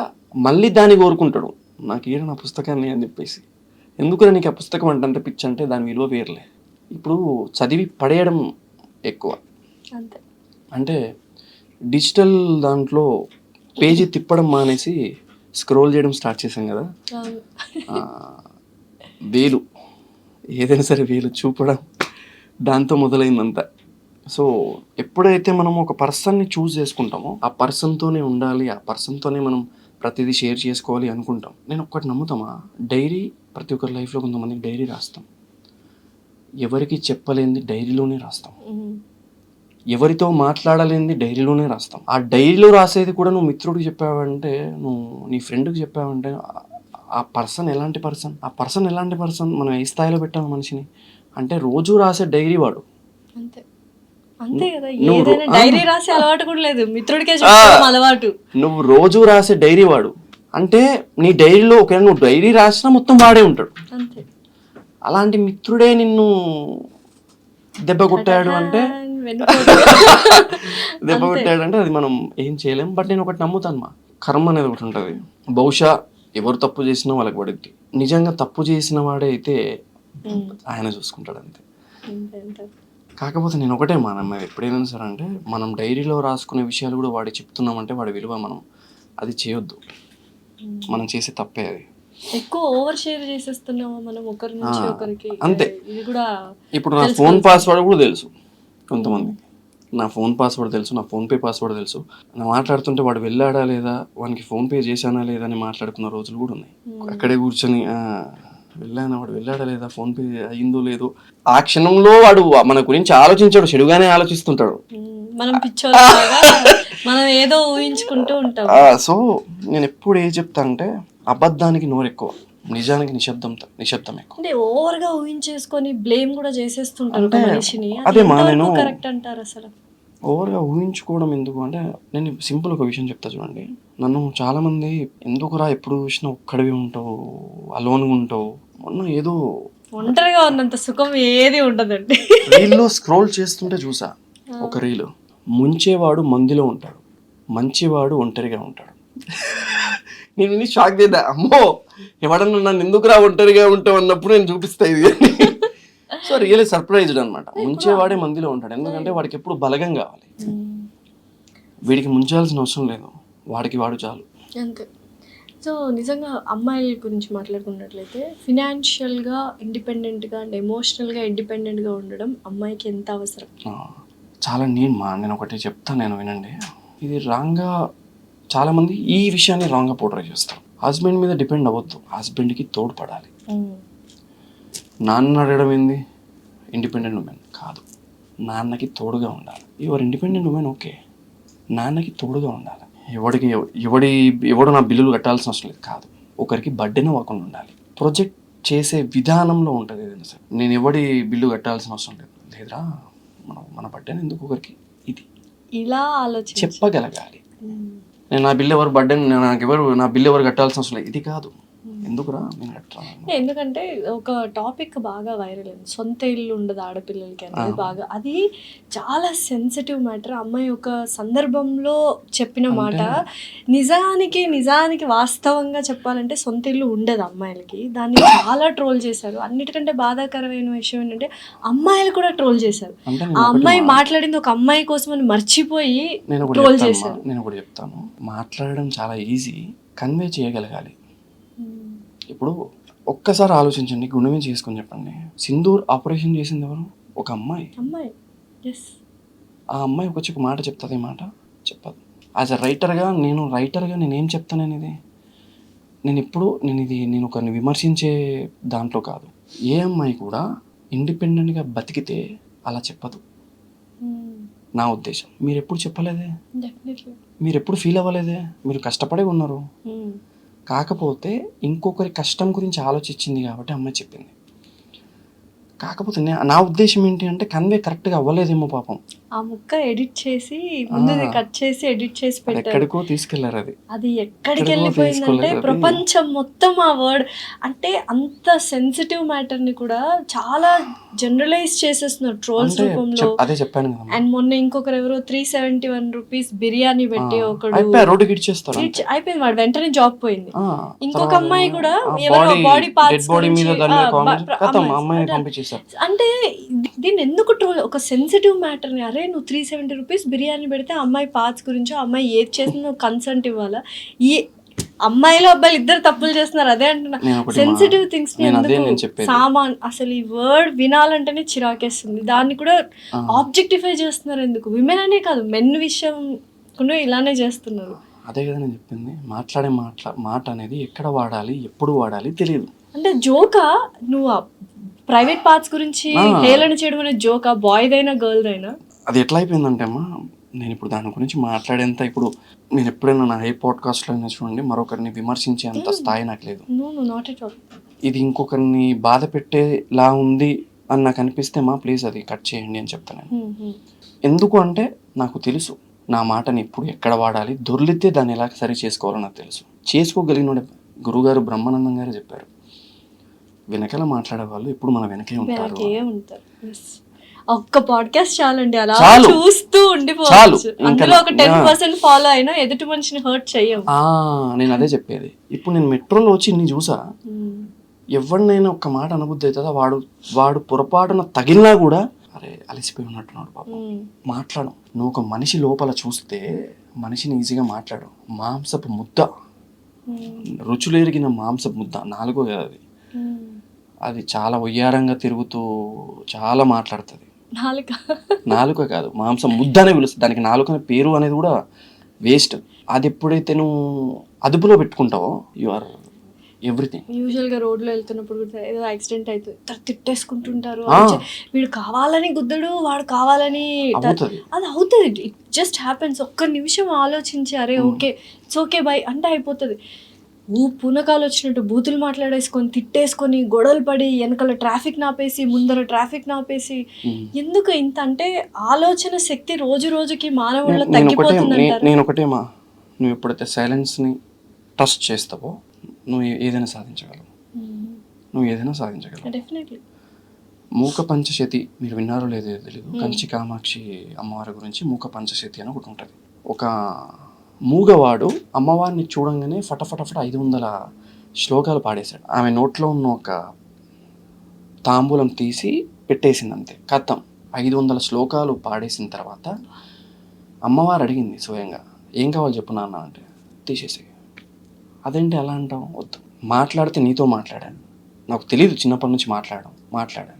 మళ్ళీ దాన్ని కోరుకుంటాడు, నాకు ఏడు నా పుస్తకాన్ని అని చెప్పేసి. ఎందుకు నీకు ఆ పుస్తకం అంటే పిచ్చి అంటే దాని విలువ వేర్లే. ఇప్పుడు చదివి పడేయడం ఎక్కువ. అంతే, అంటే డిజిటల్ దాంట్లో పేజీ తిప్పడం మానేసి స్క్రోల్ చేయడం స్టార్ట్ చేశాం కదా. వేలు ఏదైనా సరే వేలు చూపడం దాంతో మొదలైందంతా. సో ఎప్పుడైతే మనం ఒక పర్సన్ని చూస్ చేసుకుంటామో, ఆ పర్సన్తోనే ఉండాలి, ఆ పర్సన్తోనే మనం ప్రతిదీ షేర్ చేసుకోవాలి అనుకుంటాం. నేను ఒక్కటి నమ్ముతామా, డైరీ ప్రతి ఒక్కరి లైఫ్లో కొంతమందికి డైరీ రాస్తాం, ఎవరికి చెప్పలేనిది డైరీలోనే రాస్తాం. ఎవరితో మాట్లాడలేనిది డైరీలోనే రాస్తాం. ఆ డైరీలో రాసేది కూడా నువ్వు మిత్రుడికి చెప్పావంటే, నువ్వు నీ ఫ్రెండ్కి చెప్పావంటే, ఆ పర్సన్ ఎలాంటి పర్సన్ మనం ఏ స్థాయిలో పెట్టాము మనిషిని అంటే, రోజు రాసే డైరీ వాడు. అంతే అంతే కదా, ఏదైనా డైరీ రాసే అలవాటు కూడా లేదు, మిత్రుడికే చెప్పడం అలవాటు. నువ్వు రోజు రాసే డైరీ వాడు అంటే, నీ డైరీలో ఒకవేళ నువ్వు డైరీ రాసినా మొత్తం వాడే ఉంటాడు. అంతే. అలాంటి మిత్రుడే నిన్ను దెబ్బ కొట్టాడు అంటే అది మనం ఏం చేయలేం. బట్ నేను ఒకటి నమ్ముతాను, మా కర్మ అనేది ఒకటి ఉంటుంది. బహుశా ఎవరు తప్పు చేసినా వాళ్ళకి పడుద్ది. నిజంగా తప్పు చేసిన వాడే అయితే ఆయన చూసుకుంటాడు అంతే. కాకపోతే నేను ఒకటే మా నమ్మేది ఎప్పుడైనా సరే అంటే, మనం డైరీలో రాసుకునే విషయాలు కూడా వాడి చెప్తున్నామంటే వాడి విలువ మనం అది చేయొద్దు. మనం చేసే తప్పే అది. ఎక్కువ ఓవర్ షేర్ చేసేస్తున్నాము మనం ఒకరి నుంచి ఒకరికి. అంతే. ఇది కూడా ఇప్పుడు నా ఫోన్ పాస్వర్డ్ కూడా తెలుసు కొంతమందికి. నా ఫోన్ పాస్వర్డ్ తెలుసు, నా ఫోన్పే పాస్వర్డ్ తెలుసు. నా మాట్లాడుతుంటే వాడు వెళ్ళాడా లేదా, వానికి ఫోన్పే చేశానా లేదా అని మాట్లాడుకున్న రోజులు కూడా ఉన్నాయి. అక్కడే కూర్చొని వాడు వెళ్ళాడా లేదా, ఫోన్పే అయ్యిందో లేదో. ఆ క్షణంలో వాడు మన గురించి ఆలోచించాడు, చెడుగానే ఆలోచిస్తుంటాడు. మనం పిచ్చోళ్ళ మనం ఏదో ఊహించుకుంటూ ఉంటాం. సో నేను ఎప్పుడు ఏం చెప్తా అంటే, అబద్ధానికి నోరు ఎక్కువ, నిజానికి నిశ్శబ్దం ఎక్కువ. అంటే ఓవర్ గా ఊహించేసుకొని బ్లేమ్ కూడా చేసేస్తుంటారు మనిషిని. అదే మా నేను కరెక్ట్ అంటారు అసలు. ఓవర్గా ఊహించుకోవడం ఎందుకు అంటే, నేను సింపుల్ ఒక విషయం చెప్తా చూడండి. నన్ను చాలా మంది ఎందుకురా ఎప్పుడు చూసినా ఒక్కడివి ఉంటావు, అలోన్గా ఉంటావు, మొన్న ఏదో ఒంటరిగా ఉన్నంత సుఖం ఏది ఉండదండి. రీల్లో స్క్రోల్ చేస్తుంటే చూసా ఒక రీలు, ముంచేవాడు మందిలో ఉంటాడు, మంచివాడు ఒంటరిగా ఉంటాడు. నేను షాక్ చేద్దా, అమ్మో ఎవడన్నా నన్ను ఎందుకురా ఒంటరిగా ఉంటావు అన్నప్పుడు నేను చూపిస్తా ఇది. సో రియల్లీ సర్ప్రైజ్డ్ అనమాట. ముంచేవాడే మందిలో ఉంటాడు, ఎందుకంటే వాడికి ఎప్పుడు బలగం కావాలి. వీడికి ముంచాల్సిన అవసరం లేదు, వాడికి వాడు చాలు. అంతే. సో నిజంగా అమ్మాయిల గురించి మాట్లాడుకున్నట్లయితే, ఫినాన్షియల్గా ఇండిపెండెంట్గా అండ్ ఎమోషనల్గా ఇండిపెండెంట్గా ఉండడం అమ్మాయికి ఎంత అవసరం? చాలా నేను ఒకటి చెప్తాను, నేను వినండి. ఇది రాంగ్గా చాలామంది ఈ విషయాన్ని రాంగ్గా పోర్ట్రే చేస్తారు. హస్బెండ్ మీద డిపెండ్ అవ్వద్దు, హస్బెండ్కి తోడ్పడాలి. నాన్న అడగడం ఏంది ఇండిపెండెంట్ ఉమెన్ కాదు, నాన్నకి తోడుగా ఉండాలి. యువర్ ఇండిపెండెంట్ ఉమెన్ ఓకే, నాన్నకి తోడుగా ఉండాలి. ఎవడు నా బిల్లులు కట్టాల్సిన అవసరం లేదు కాదు, ఒకరికి బర్డెన్ అవ్వకుండా ఉండాలి. ప్రొజెక్ట్ చేసే విధానంలో ఉంటుంది ఏదైనా సరే. నేను ఎవడి బిల్లు కట్టాల్సిన అవసరం లేదు, లేదురా మన బర్డెన్ ఎందుకు ఒకరికి, ఇది ఇలా ఆలోచించి చెప్పగలగాలి. నేను నా బిల్లు నా బిల్లు ఎవరు కట్టాల్సిన అవసరం లేదు, ఇది కాదు, ఎందుకురా నేను కట్టరా. ఎందుకంటే ఒక టాపిక్ బాగా వైరల్ అయింది, సొంత ఇల్లు ఉండదు ఆడపిల్లలకి అనేది. బాగా అది చాలా సెన్సిటివ్ మ్యాటర్. అమ్మాయి ఒక సందర్భంలో చెప్పిన మాట నిజానికి వాస్తవంగా చెప్పాలంటే సొంత ఇల్లు ఉండదు అమ్మాయిలకి. దాన్ని చాలా ట్రోల్ చేశారు. అన్నిటికంటే బాధాకరమైన విషయం ఏంటంటే అమ్మాయిలు కూడా ట్రోల్ చేశారు. ఆ అమ్మాయి మాట్లాడింది ఒక అమ్మాయి కోసం అని మర్చిపోయి ట్రోల్ చేశారు. నేను కూడా చెప్తాను, మాట్లాడడం చాలా ఈజీ, కన్వే చేయగలగాలి. ఇప్పుడు ఒక్కసారి ఆలోచించండి, గుణమే చేసుకొని చెప్పండి. సింధూర్ ఆపరేషన్ చేసింది ఎవరు? ఒక అమ్మాయి. ఆ అమ్మాయి వచ్చి ఒక మాట చెప్తుంది, మాట చెప్పదు. యాజ్ అ రైటర్గా నేనేం చెప్తాను అనేది, నేను ఒకరిని విమర్శించే దాంట్లో కాదు. ఏ అమ్మాయి కూడా ఇండిపెండెంట్గా బతికితే అలా చెప్పదు, నా ఉద్దేశం. మీరు ఎప్పుడు చెప్పలేదే, మీరు ఎప్పుడు ఫీల్ అవ్వలేదే, మీరు కష్టపడే ఉన్నారు. కాకపోతే ఇంకొకరి కష్టం గురించి ఆలోచించింది కాబట్టి అమ్మాయి చెప్పింది. కాకపోతే నా ఉద్దేశం ఏంటి అంటే, కన్వే కరెక్ట్గా అవ్వలేదేమో పాపం. ఆ ముక్క ఎడిట్ చేసి ముందుది కట్ చేసి ఎడిట్ చేసి పెట్టారు, ఎక్కడికో తీసుకెళ్లారు. అది ఎక్కడికి వెళ్ళిపోయిందంటే ప్రపంచం మొత్తం ఆ వర్డ్ అంటే అంత సెన్సిటివ్ మ్యాటర్ ని కూడా చాలా జనరలైజ్ చేసేస్తున్నారు ట్రోల్స్ రూపంలో. అదే చెప్పాను కదా. అండ్ మొన్న ఇంకొకరు ఎవరో 371 రూపీస్ బిర్యానీ పెట్టి ఒకడు అయిపోయింది, వాడు వెంటనే జాబ్ పోయింది. ఇంకొక అమ్మాయి కూడా బాడీ పార్ట్స్ అంటే దీన్ని ఎందుకు ట్రోల్? ఒక సెన్సిటివ్ మ్యాటర్ ని, అరే నువ్వు 370 రూపీస్ బిర్యానీ పెడితే అమ్మాయి పార్ట్స్ గురించో అమ్మాయి ఏది చేసిందో కన్సెంట్ ఇవ్వాలా? ఈ అమ్మాయిలు అబ్బాయిలు ఇద్దరు తప్పులు చేస్తున్నారు, అదే అంటున్నా. సెన్సిటివ్ థింగ్స్ సామాన్ అసలు ఈ వర్డ్ వినాలంటేనే చిరాకేస్తుంది. దాన్ని కూడా ఆబ్జెక్టిఫై చేస్తున్నారు ఎందుకు? విమెన్ అనే కాదు, మెన్ విషయం కూడా ఇలానే చేస్తున్నారు. అదే కదా నేను చెప్పింది, మాట్లాడే మాట అనేది ఎక్కడ వాడాలి, ఎప్పుడు వాడాలి తెలియదు. అంటే జోకా, నువ్వు ప్రైవేట్ పార్ట్స్ గురించి హేళన చేయడం అనేది జోకా? బాయ్దైనా గర్ల్దైనా అది ఎట్లా అయిపోయిందంటే అమ్మా, నేను ఇప్పుడు దాని గురించి మాట్లాడేంత, ఇప్పుడు నేను ఎప్పుడైనా నా పాడ్కాస్ట్లో అయినా చూడండి, మరొకరిని విమర్శించేంత స్థాయి నాకు లేదు. Not at all. ఇది ఇంకొకరిని బాధ పెట్టేలా ఉంది అని నాకు అనిపిస్తే ప్లీజ్ అది కట్ చేయండి అని చెప్తాను నేను. ఎందుకు అంటే నాకు తెలుసు నా మాటని ఎప్పుడు ఎక్కడ వాడాలి, దొర్లితే దాన్ని ఎలా సరి చేసుకోవాలో నాకు తెలుసు. చేసుకోగలిగిన గురుగారు బ్రహ్మానందం గారు చెప్పారు, వెనకాల మాట్లాడే వాళ్ళు ఎప్పుడు మన వెనకే ఉంటారు. ఒక్క పాడ్కాస్ట్ చాలండి, అలా చాలు. చూస్తూ ఉండిపోవచ్చు. అందులో ఒక 10% ఫాలో అయినా ఎదుటి మనిషిని హర్ట్ చెయ్యవు. నేను అదే చెప్పేది. ఇప్పుడు నేను మెట్రోలో వచ్చి ఇన్ని చూసా, ఎవరినైనా ఒక్క మాట అనబుద్ధి అవుతుందా, వాడు పొరపాటున తగిలినా కూడా అరే అలసిపోయి ఉన్నట్టున్నాడు పాపం, మాట్లాడు. నువ్వు ఒక మనిషి లోపల చూస్తే మనిషిని ఈజీగా మాట్లాడు. మాంసపు ముద్ద, రుచులు ఎరిగిన మాంసపు ముద్ద, నాలుగో కదా అది. అది చాలా వయ్యారంగా తిరుగుతూ చాలా మాట్లాడుతుంది. నాలుక కాదు, మాంసం ముద్ద అనే పిలుస్తుంది. దానికి నాలుక అనే పేరు అనేది కూడా వేస్ట్. అది ఎప్పుడైతే నువ్వు అదుపులో పెట్టుకుంటావో యు ఆర్ ఎవ్రీథింగ్. యూజువల్గా రోడ్లో వెళ్తున్నప్పుడు ఏదో యాక్సిడెంట్ అవుతుంది, తిట్టేసుకుంటుంటారు. వీడు కావాలని గుద్దడు, వాడు కావాలని, అది అవుతుంది. It just happens. ఒక్క నిమిషం ఆలోచించి అరే ఓకే ఇట్స్ ఓకే బై అంటే అయిపోతుంది. పూనకాలు వచ్చినట్టు బూతులు మాట్లాడేసుకొని, తిట్టేసుకొని, గొడవలు పడి, వెనకాల ట్రాఫిక్ నాపేసి, ముందర ట్రాఫిక్ నాపేసి, ఎందుకు ఇంత అంటే ఆలోచన శక్తి రోజు రోజుకి మానవుల్లో తగ్గిపోతుంది. నేను ఒకటేమా, నువ్వు ఎప్పుడైతే సైలెన్స్ని ట్రస్ట్ చేస్తావో నువ్వు ఏదైనా సాధించగలవు. నువ్వు ఏదైనా సాధించగలవు. డెఫినెట్లీ. మూక పంచశతి మీరు విన్నారో లేదో తెలియదు, కంచి కామాక్షి అమ్మవారి గురించి మూక పంచశతి అని ఒకటి ఉంటుంది. ఒక మూగవాడు అమ్మవారిని చూడంగానే ఫటఫట 500 శ్లోకాలు పాడేశాడు. ఆమె నోట్లో ఉన్న ఒక తాంబూలం తీసి పెట్టేసింది అంతే, కథం. 500 శ్లోకాలు పాడేసిన తర్వాత అమ్మవారు అడిగింది స్వయంగా, ఏం కావాలి చెప్పు నాన్న అంటే, తీసేసి. అదేంటి అలా అంటావు? వద్దు, మాట్లాడితే నీతో మాట్లాడాను, నాకు తెలియదు చిన్నప్పటి నుంచి మాట్లాడా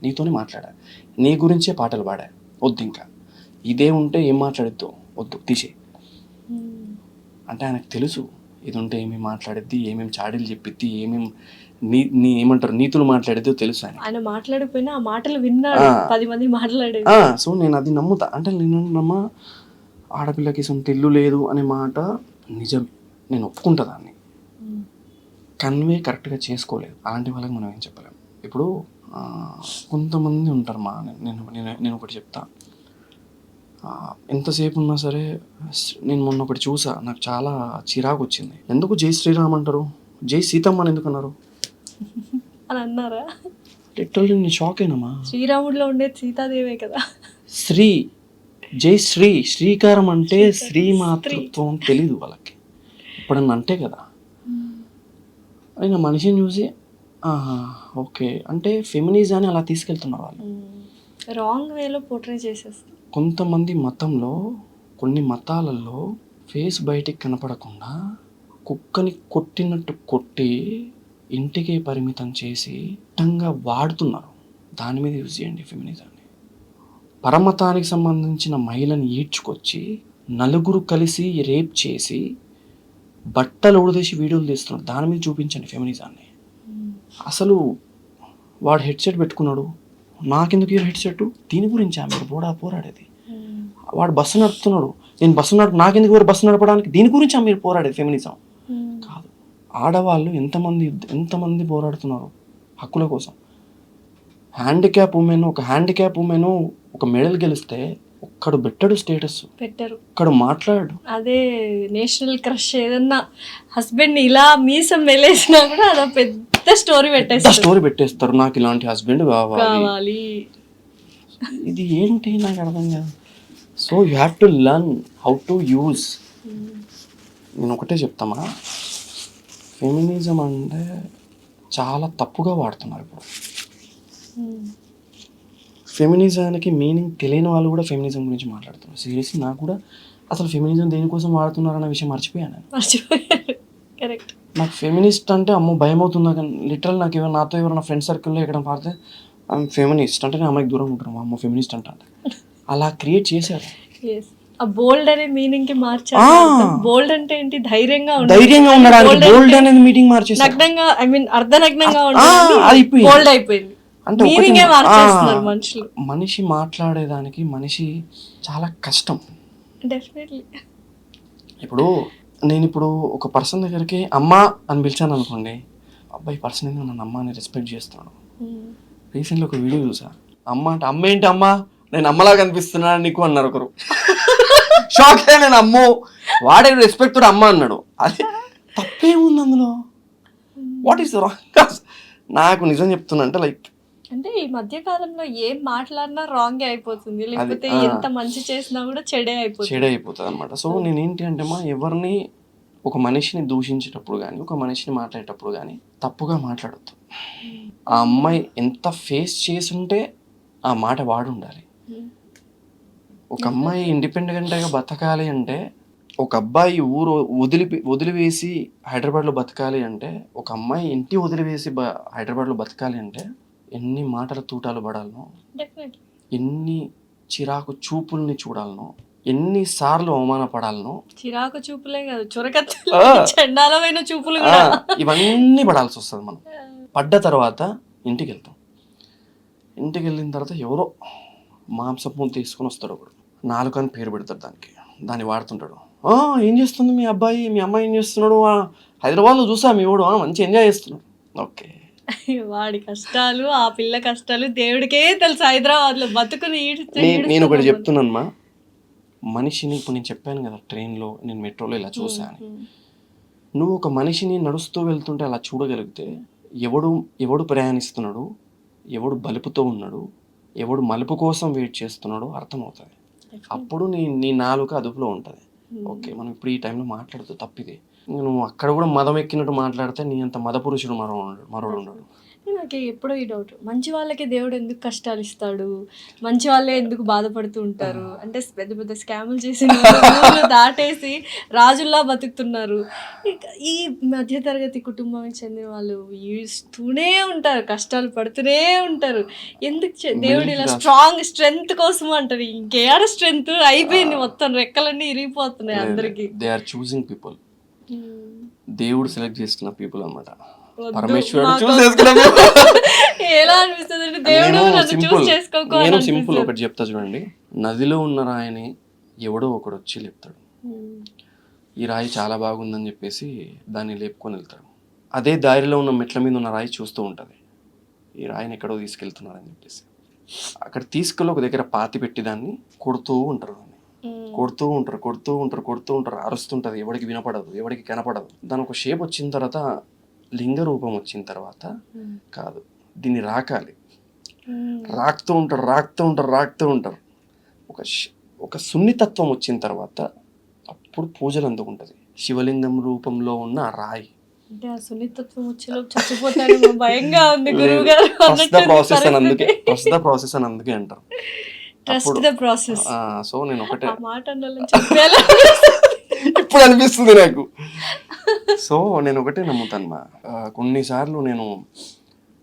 నీతోనే మాట్లాడాను, నీ గురించే పాటలు పాడా, వద్దు ఇంకా ఇదే ఉంటే ఏం మాట్లాడిద్దో, వద్దు తీసే అంటే ఆయనకు తెలుసు ఇది ఉంటే ఏమేమి మాట్లాడిద్ది, ఏమేమి చాడీలు చెప్పిద్ది, ఏమేమి ఏమంటారు నీతులు మాట్లాడిద్దో తెలుసు. ఆయన మాట్లాడిపోయినా ఆ మాటలు విన్నాడు, 10 మంది మాట్లాడే. సో నేను అది నమ్ముతా. అంటే నేను నమ్మ ఆడపిల్లకి సొంత ఇల్లు లేదు అనే మాట నిజం, నేను ఒప్పుకుంటా. దాన్ని కన్వే కరెక్ట్గా చేసుకోలేదు, అలాంటి వాళ్ళకి మనం ఏం చెప్పలేము. ఇప్పుడు కొంతమంది ఉంటారు నేను ఒకటి చెప్తా, ఎంతసేపు ఉన్నా సరే. నేను మొన్న ఒకటి చూసా, నాకు చాలా చిరాకు వచ్చింది. ఎందుకు జై శ్రీరామ్ అంటారు, జై సీతమ్మ అని ఎందుకు అన్నారు అని అన్నారా? లిటరల్లీ నేను షాక్ అయినమ్మా. శ్రీరాముడిలో ఉండేది సీతాదేవే కదా. శ్రీ, జై శ్రీకారం అంటే శ్రీ మాతృత్వం తెలీదు వాళ్ళకి, ఇప్పుడన్నా అంటే కదా. అయినా మనిషిని చూసి ఓకే అంటే ఫెమినిజాన్ని అలా తీసుకెళ్తున్నారు వాళ్ళు, రాంగ్ వేలో పోర్ట్రే చేసేస్తారు. కొంతమంది మతంలో, కొన్ని మతాలలో ఫేస్ బయటికి కనపడకుండా కుక్కని కొట్టినట్టు కొట్టి ఇంటికే పరిమితం చేసి ఇష్టంగా వాడుతున్నారు. దాని మీద యూజ్ చేయండి ఫెమినిజాన్ని. పరమతానికి సంబంధించిన మహిళని ఈడ్చుకొచ్చి నలుగురు కలిసి రేప్ చేసి బట్టలు ఊడదీసి వీడియోలు తీస్తున్నాడు, దాని మీద చూపించండి ఫెమినిజాన్ని. అసలు వాడు హెడ్సెట్ పెట్టుకున్నాడు, నాకెందుకు ఈ హెడ్సెట్, దీని గురించి మీరు పోరాడేది. వాడు బస్సు నడుపుతున్నాడు, నేను బస్సు నాకెందుకు ఎవరు బస్సు నడపడానికి, దీని గురించి మీరు పోరాడేది ఫెమినిజం కాదు. ఆడవాళ్ళు ఎంతమంది పోరాడుతున్నారు హక్కుల కోసం. హ్యాండిక్యాప్ ఉమెన్ ఒక మెడల్ గెలిస్తే ఒక్కడు పెట్టాడు, స్టేటస్ పెట్టారు, ఒక్కడు మాట్లాడు. అదే నేషనల్ క్రష్, ఏదన్నా హస్బెండ్ ఇలా మీసం మెలేసినా కూడా అదో పెద్ద స్టోరీ పెట్టేస్తారు, నాకు ఇలాంటి హస్బెండ్ కావాలి. ఇది ఏంటి నాకు అర్థం కాదు. So you have to learn how to use. నేను ఒకటే చెప్తామా, ఫెమినిజం అంటే చాలా తప్పుగా వాడుతున్నారు ఇప్పుడు. ఫెమినిజానికి మీనింగ్ తెలియని వాళ్ళు కూడా ఫెమినిజం గురించి మాట్లాడుతున్నారు. సీరియస్లీ నాకు కూడా అసలు ఫెమినిజం దేనికోసం వాడుతున్నారు అన్న విషయం మర్చిపోయాను. కరెక్ట్. నాకు ఫెమినిస్ట్ అంటే అమ్మో భయం అవుతుందా, కానీ లిటరల్ నాకు నాతో ఎవరైనా ఫ్రెండ్ సర్కిల్లో ఎక్కడ పాడితే ఫెమినిస్ట్ అంటే నేను అమ్మాయికి దూరం ఉంటాను, అమ్మ ఫెమినిస్ట్ అంటే అలా క్రియేట్ చేశారు. బోల్డ్ అనే మీనింగ్ కి మార్చారు. బోల్డ్ అంటే ఏంటి, ధైర్యంగా ఉండడానికి బోల్డ్ అనేది మీటింగ్ మార్చేసారు. నగ్నంగా, ఐ మీన్ అర్ధనగ్నంగా ఉండడానికి బోల్డ్ అయిపోయింది. అంటే ఒకటి మీనింగే మార్చేస్తున్నారు మనుషులు. మనిషి మాట్లాడేదానికి మనిషి చాలా కష్టం. డెఫినెట్లీ. ఇప్పుడు నేను ఇప్పుడు ఒక పర్సన్ దగ్గరికి అమ్మా అని పిలిచాను అనుకోండి, అబ్బాయి పర్సన్ ఏందో నన్ను అమ్మ అని రెస్పెక్ట్ చేస్తున్నాడు. రీసెంట్లీ ఒక వీడియో చూసా, అమ్మ అంటే అమ్మ ఏంటి అమ్మ నేను అమ్మలాగా అనిపిస్తున్నాను నీకు అన్నారు ఒకరు. షాక్ అయ్యా నేను, అమ్మో వాడే రెస్పెక్ట్ తోడు అమ్మ అన్నాడు. అది తప్పేముంది అందులో? What is wrong? నాకు నిజం చెప్తున్నా అంటే లైక్ అంటే ఈ మధ్య కాలంలో ఏం మాట్లాడినా రాంగే అయిపోతుంది, లేకపోతే ఎంత మంచి చేసినా కూడా చెడే అయిపోతుంది అనమాట. సో నేనేంటి అంటే ఎవరిని ఒక మనిషిని దూషించేటప్పుడు కానీ ఒక మనిషిని మాట్లాడేటప్పుడు కానీ తప్పుగా మాట్లాడద్దు. ఆ అమ్మాయి ఎంత ఫేస్ చేసుంటే ఆ మాట వాడు ఉండాలి. ఒక అమ్మాయి ఇండిపెండెంట్గా బతకాలి అంటే, ఒక అబ్బాయి ఊరు వదిలివేసి హైదరాబాద్లో బతకాలి అంటే, ఒక అమ్మాయి ఇంటి వదిలివేసి హైదరాబాద్లో బతకాలి అంటే ఎన్ని మాటల తూటాలు పడాలనో, ఎన్ని చిరాకు చూపుల్ని చూడాలనో, ఎన్నిసార్లు అవమానపడాలనో. చిరాకు చూపులే కాదు, చండాలమైన చూపులు ఇవన్నీ పడాల్సి వస్తుంది. మనం పడ్డ తర్వాత ఇంటికి వెళ్తాం. ఇంటికి వెళ్ళిన తర్వాత ఎవరో మాంసపు తీసుకొని వస్తాడు ఒకడు, నాలుకని పేరు పెడతాడు దాన్ని వాడుతుంటాడు. ఏం చేస్తుంది మీ అబ్బాయి, మీ అమ్మాయి ఏం చేస్తున్నాడు, హైదరాబాద్లో చూసా మీ వాడు మంచి ఎంజాయ్ చేస్తున్నాడు. ఓకే, వాడి కష్టాలు ఆ పిల్ల కష్టాలు దేవుడికే తెలుసు. హైదరాబాద్లో బతుకుని నేను ఒకటి చెప్తున్నానమ్మా, మనిషిని ఇప్పుడు నేను చెప్పాను కదా ట్రైన్లో, నేను మెట్రోలో ఇలా చూసాను. నువ్వు ఒక మనిషిని నడుస్తూ వెళ్తుంటే అలా చూడగలిగితే ఎవడు ప్రయాణిస్తున్నాడు, ఎవడు బలుపుతో ఉన్నాడు, ఎవడు మలుపు కోసం వెయిట్ చేస్తున్నాడో అర్థమవుతుంది. అప్పుడు నీ నాలుక అదుపులో ఉంటుంది. ఓకే, మనం ఇప్పుడు ఈ టైంలో మాట్లాడుతూ తప్పిదే. నువ్వు అక్కడ కూడా మదం ఎక్కినట్టు మాట్లాడితే నీ అంత మద పురుషుడు మరోడు ఉండడు. నాకు ఎప్పుడో ఈ డౌట్, మంచి వాళ్ళకి దేవుడు ఎందుకు కష్టాలు ఇస్తాడు, మంచి వాళ్ళే ఎందుకు బాధపడుతూ ఉంటారు అంటే, పెద్ద పెద్ద స్కాములు చేసి దాటేసి రాజుల్లా బతుకుతున్నారు. ఈ మధ్యతరగతి కుటుంబానికి చెందిన వాళ్ళు ఇస్తూనే ఉంటారు, కష్టాలు పడుతూనే ఉంటారు. ఎందుకు దేవుడు ఇలా స్ట్రెంగ్త్ కోసం అంటారు? ఇంకేడ స్ట్రెంగ్త్ అయిపోయింది, మొత్తం రెక్కలన్నీ ఇరిగిపోతున్నాయి అందరికి. They are choosing people. దేవుడు సెలెక్ట్ చేసుకున్న పీపుల్ అన్నమాట. పరమేశ్వరుడు చూస్ చేసుకున్నాడు. ఎలా అనిపిస్తుంది అంటే దేవుడు నన్ను చూస్ చేసుకోకో. నేను సింపుల్ ఒకటి చెప్తా చూడండి, నదిలో ఉన్న రాయిని ఎవడో ఒకడు వచ్చి లేపుతాడు. ఈ రాయి చాలా బాగుందని చెప్పేసి దాన్ని లేపుకొని వెళ్తాడు. అదే దారిలో ఉన్న మెట్ల మీద ఉన్న రాయి చూస్తూ ఉంటుంది, ఈ రాయిని ఎక్కడో తీసుకెళ్తున్నారని చెప్పేసి. అక్కడ తీసుకెళ్ళి ఒక దగ్గర పాతి పెట్టి దాన్ని కొడుతూ ఉంటారు, కొడుతూ ఉంటారు, అరుస్తుంటుంది. ఎవడికి వినపడదు, ఎవడికి కనపడదు. దాని ఒక షేప్ వచ్చిన తర్వాత, లింగ రూపం వచ్చిన తర్వాత, కాదు దీన్ని రాకుతూ ఉంటారు. ఒక సున్నితత్వం వచ్చిన తర్వాత అప్పుడు పూజలు అందుకుంటుంది. శివలింగం రూపంలో ఉన్న ఆ రాయి అంటే ఆ సున్నితత్వం వచ్చేలోపు చచ్చిపోతాడు, భయంగా ఉంది గురువు గారు. ప్రాసెస్ అని అందుకే అంటారు. Trust the process. సో నేను ఒకటే మాట ఇప్పుడు అనిపిస్తుంది నాకు. సో నేను ఒకటే నమ్ముతాను. కొన్నిసార్లు నేను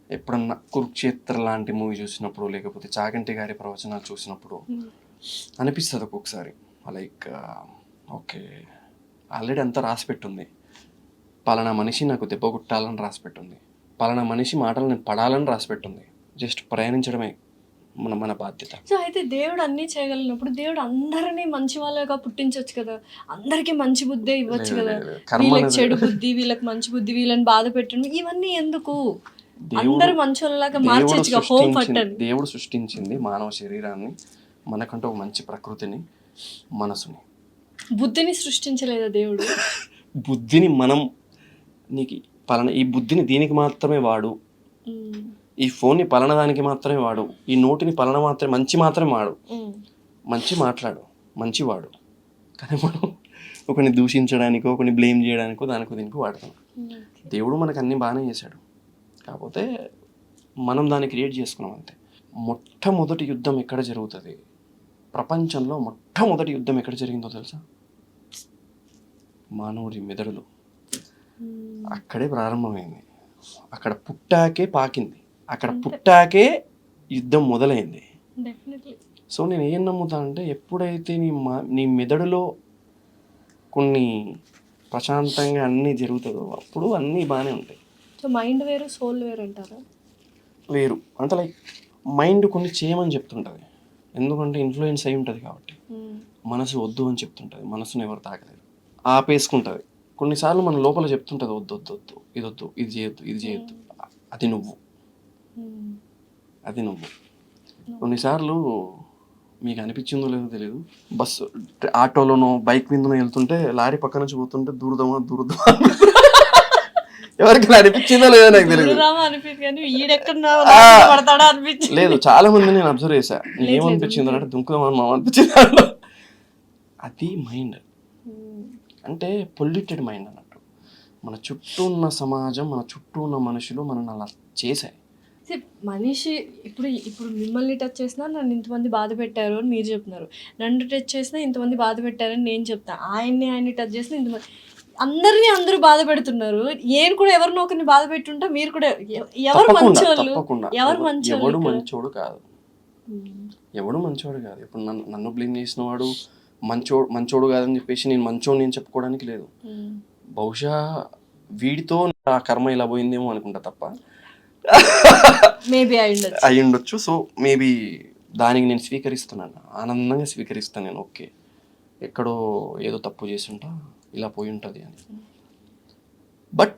ఎప్పుడన్నా కురుక్షేత్ర లాంటి మూవీ చూసినప్పుడు, లేకపోతే చాగంటి గారి ప్రవచనాలు చూసినప్పుడు అనిపిస్తుంది ఒక్కొక్కసారి, లైక్ ఓకే ఆల్రెడీ అంతా రాసి పెట్టుంది, పలానా మనిషి నాకు దెబ్బ కొట్టాలని రాసి పెట్టుంది, పలానా మనిషి మాటలు నేను పడాలని రాసి పెట్టుంది. జస్ట్ ప్రయాణించడమే మన బాధ్యత. సో అయితే దేవుడు అన్నీ చేయగలిగినప్పుడు దేవుడు అందరినీ మంచి వాళ్ళగా పుట్టించవచ్చు కదా, అందరికి మంచి బుద్ధి ఇవ్వచ్చు కదా. వీళ్ళకి చెడు బుద్ధి, వీళ్ళకి మంచి బుద్ధి, వీళ్ళని బాధ పెట్టడం, ఇవన్నీ ఎందుకు? అందరు మంచి వాళ్ళలాగా మార్చొచ్చుగా. హోప్ పట్టండి. దేవుడు సృష్టించింది మానవ శరీరాన్ని, మనకంటూ ఒక మంచి ప్రకృతిని, మనసుని. బుద్ధిని సృష్టించలేదా దేవుడు? బుద్ధిని మనం, నీకు పలానా ఈ బుద్ధిని దీనికి మాత్రమే వాడు, ఈ ఫోన్ని పలానా దానికి మాత్రమే వాడు, ఈ నోటిని పలానా మంచి మాత్రమే వాడు, మంచి మాట్లాడు, మంచి వాడు. కానీ మనం ఒకరిని దూషించడానికో, ఒకరిని బ్లేమ్ చేయడానికో, దానికో దీనికి వాడతాం. దేవుడు మనకు అన్నీ బాగానే చేశాడు, కాకపోతే మనం దాన్ని క్రియేట్ చేసుకున్నాం అంతే. మొట్టమొదటి యుద్ధం ఎక్కడ జరుగుతుంది ప్రపంచంలో? మొట్టమొదటి యుద్ధం ఎక్కడ జరిగిందో తెలుసా? మానవుడి మెదడులో. అక్కడే ప్రారంభమైంది, అక్కడ పుట్టాకే పాకింది, అక్కడ పుట్టాకే యుద్ధం మొదలైంది. సో నేను ఏం నమ్ముతా అంటే, ఎప్పుడైతే నీ మెదడులో కొన్ని ప్రశాంతంగా అన్నీ జరుగుతుందో అప్పుడు అన్నీ బాగానే ఉంటాయి. సో మైండ్ వేరు, సోల్ వేరు అంటారా? వేరు. అంటే లైక్ మైండ్ కొన్ని చేయమని చెప్తుంటుంది, ఎందుకంటే ఇన్ఫ్లుయెన్స్ అయి ఉంటుంది కాబట్టి. మనసు వద్దు అని చెప్తుంటుంది, మనసును ఎవరు తాకలేరు, ఆపేసుకుంటుంది. కొన్నిసార్లు మన లోపల చెప్తుంటుంది వద్దు వద్దు వద్దు, ఇది వద్దు, ఇది చేయొద్దు, ఇది చేయొద్దు. అది నువ్వు, అది నువ్వు. కొన్నిసార్లు మీకు అనిపించిందో లేదో తెలియదు, బస్సు ఆటోలోనో బైక్ మీదనో వెళ్తుంటే లారీ పక్క నుంచి పోతుంటే దూరదమా దూరదమా ఎవరికి అనిపించిందో లేదో నాకు తెలియదు. లేదు, చాలా మంది నేను అబ్జర్వ్ చేశా, ఏమనిపించిందో అంటే దుంకుదామని మా అనిపించింది. అది మైండ్ అంటే పొల్యూటెడ్ మైండ్ అన్నట్టు. మన చుట్టూ ఉన్న సమాజం, మన చుట్టూ ఉన్న మనుషులు మనల్ని అలా చేశాయి. మనిషి ఇప్పుడు ఇప్పుడు మిమ్మల్ని టచ్ చేసినా నన్ను ఇంతమంది బాధ పెట్టారు అని మీరు చెప్తున్నారు, నన్ను టచ్ చేసినా ఇంతమంది బాధ పెట్టారని నేను చెప్తాను, ఆయన్ని టచ్ చేసినా ఇంతమంది, అందరూ బాధ పెడుతున్నారు. నేను కూడా ఎవరినో ఒకరిని బాధ పెట్టుంటా, మీరు కూడా ఎవరు మంచోళ్ళు, ఎవరు మంచోడు కాదు, ఎవడు మంచోడు కాదు. ఇప్పుడు నన్ను బ్లేమ్ చేసిన వాడు మంచోడు కాదని చెప్పేసి నేను మంచోడు నేను చెప్పుకోవడానికి లేదు. బహుశా వీడితో ఆ కర్మ ఇలా పోయిందేమో అనుకుంటా తప్ప మేబీ అయి ఉండొచ్చు. సో మేబీ దానికి నేను స్వీకరిస్తున్నాను, ఆనందంగా స్వీకరిస్తాను నేను. ఓకే, ఎక్కడో ఏదో తప్పు చేస్తుంటా, ఇలా పోయి ఉంటుంది అని. బట్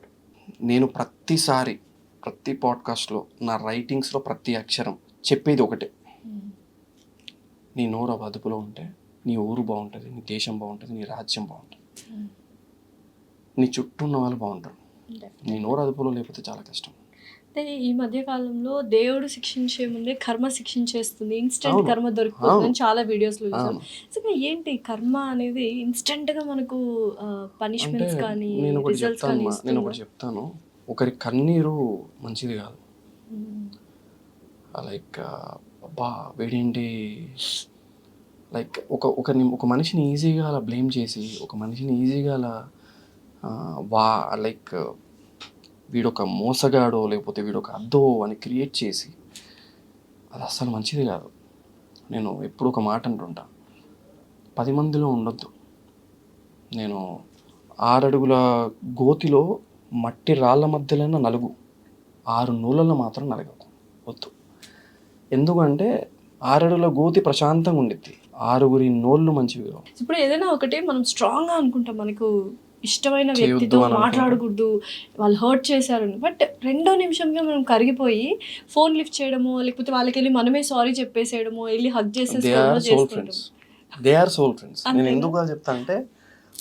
నేను ప్రతిసారి ప్రతి పాడ్కాస్ట్లో నా రైటింగ్స్లో ప్రతి అక్షరం చెప్పేది ఒకటే, నీ నోరు అదుపులో ఉంటే నీ ఊరు బాగుంటుంది, నీ దేశం బాగుంటుంది, నీ రాజ్యం బాగుంటుంది, నీ చుట్టూ ఉన్న వాళ్ళు బాగుంటారు. నీ నోరు అదుపులో లేకపోతే చాలా కష్టం. అంటే ఈ మధ్య కాలంలో దేవుడు శిక్షించే ముందే కర్మ శిక్షించేస్తుంది, ఇన్స్టెంట్ కర్మ దొరికిపోతుంది చాలా వీడియోస్లో చూసాం. సో ఏంటి కర్మ అనేది ఇన్స్టెంట్గా మనకు పనిష్మెంట్స్ కానీ రిజల్ట్స్ కానీ? నేను ఒకటి చెప్తాను, ఒకరి కన్నీరు మంచిది కాదు. లైక్ అబ్బా వీడేంటి, లైక్ ఒక మనిషిని ఈజీగా అలా బ్లేమ్ చేసి, ఒక మనిషిని ఈజీగా అలా లైక్ వీడొక మోసగాడో లేకపోతే వీడొక అద్దో అని క్రియేట్ చేసి, అది అస్సలు మంచిది కాదు. నేను ఎప్పుడు ఒక మాట అంటుంటా, 10 మందిలో ఉండొద్దు. నేను 6 అడుగుల గోతిలో మట్టి రాళ్ళ మధ్యలో నలుగు, 6 నూళ్ళలో మాత్రం నలగకు వద్దు. ఎందుకంటే 6 అడుగుల గోతి ప్రశాంతంగా ఉండిద్ది, 6 నోళ్ళు మంచివి కావు. ఇప్పుడు ఏదైనా ఒకటి మనం స్ట్రాంగ్గా అనుకుంటాం, మనకు ఇష్టమైన వ్యక్తితో మాట్లాడకూడదు, వాళ్ళు హర్ట్ చేశారని, బట్ 2వ నిమిషంగా మనం కరిగిపోయి ఫోన్ లిఫ్ట్ చేయడమో లేకపోతే వాళ్ళకి వెళ్ళి మనమే సారీ చెప్పేసేయడమో, వెళ్ళి హగ్ చేసేసుకోవడమో చేస్తుంటాం. They are soul friends. నేను ఎందుకు చెప్తా అంటే,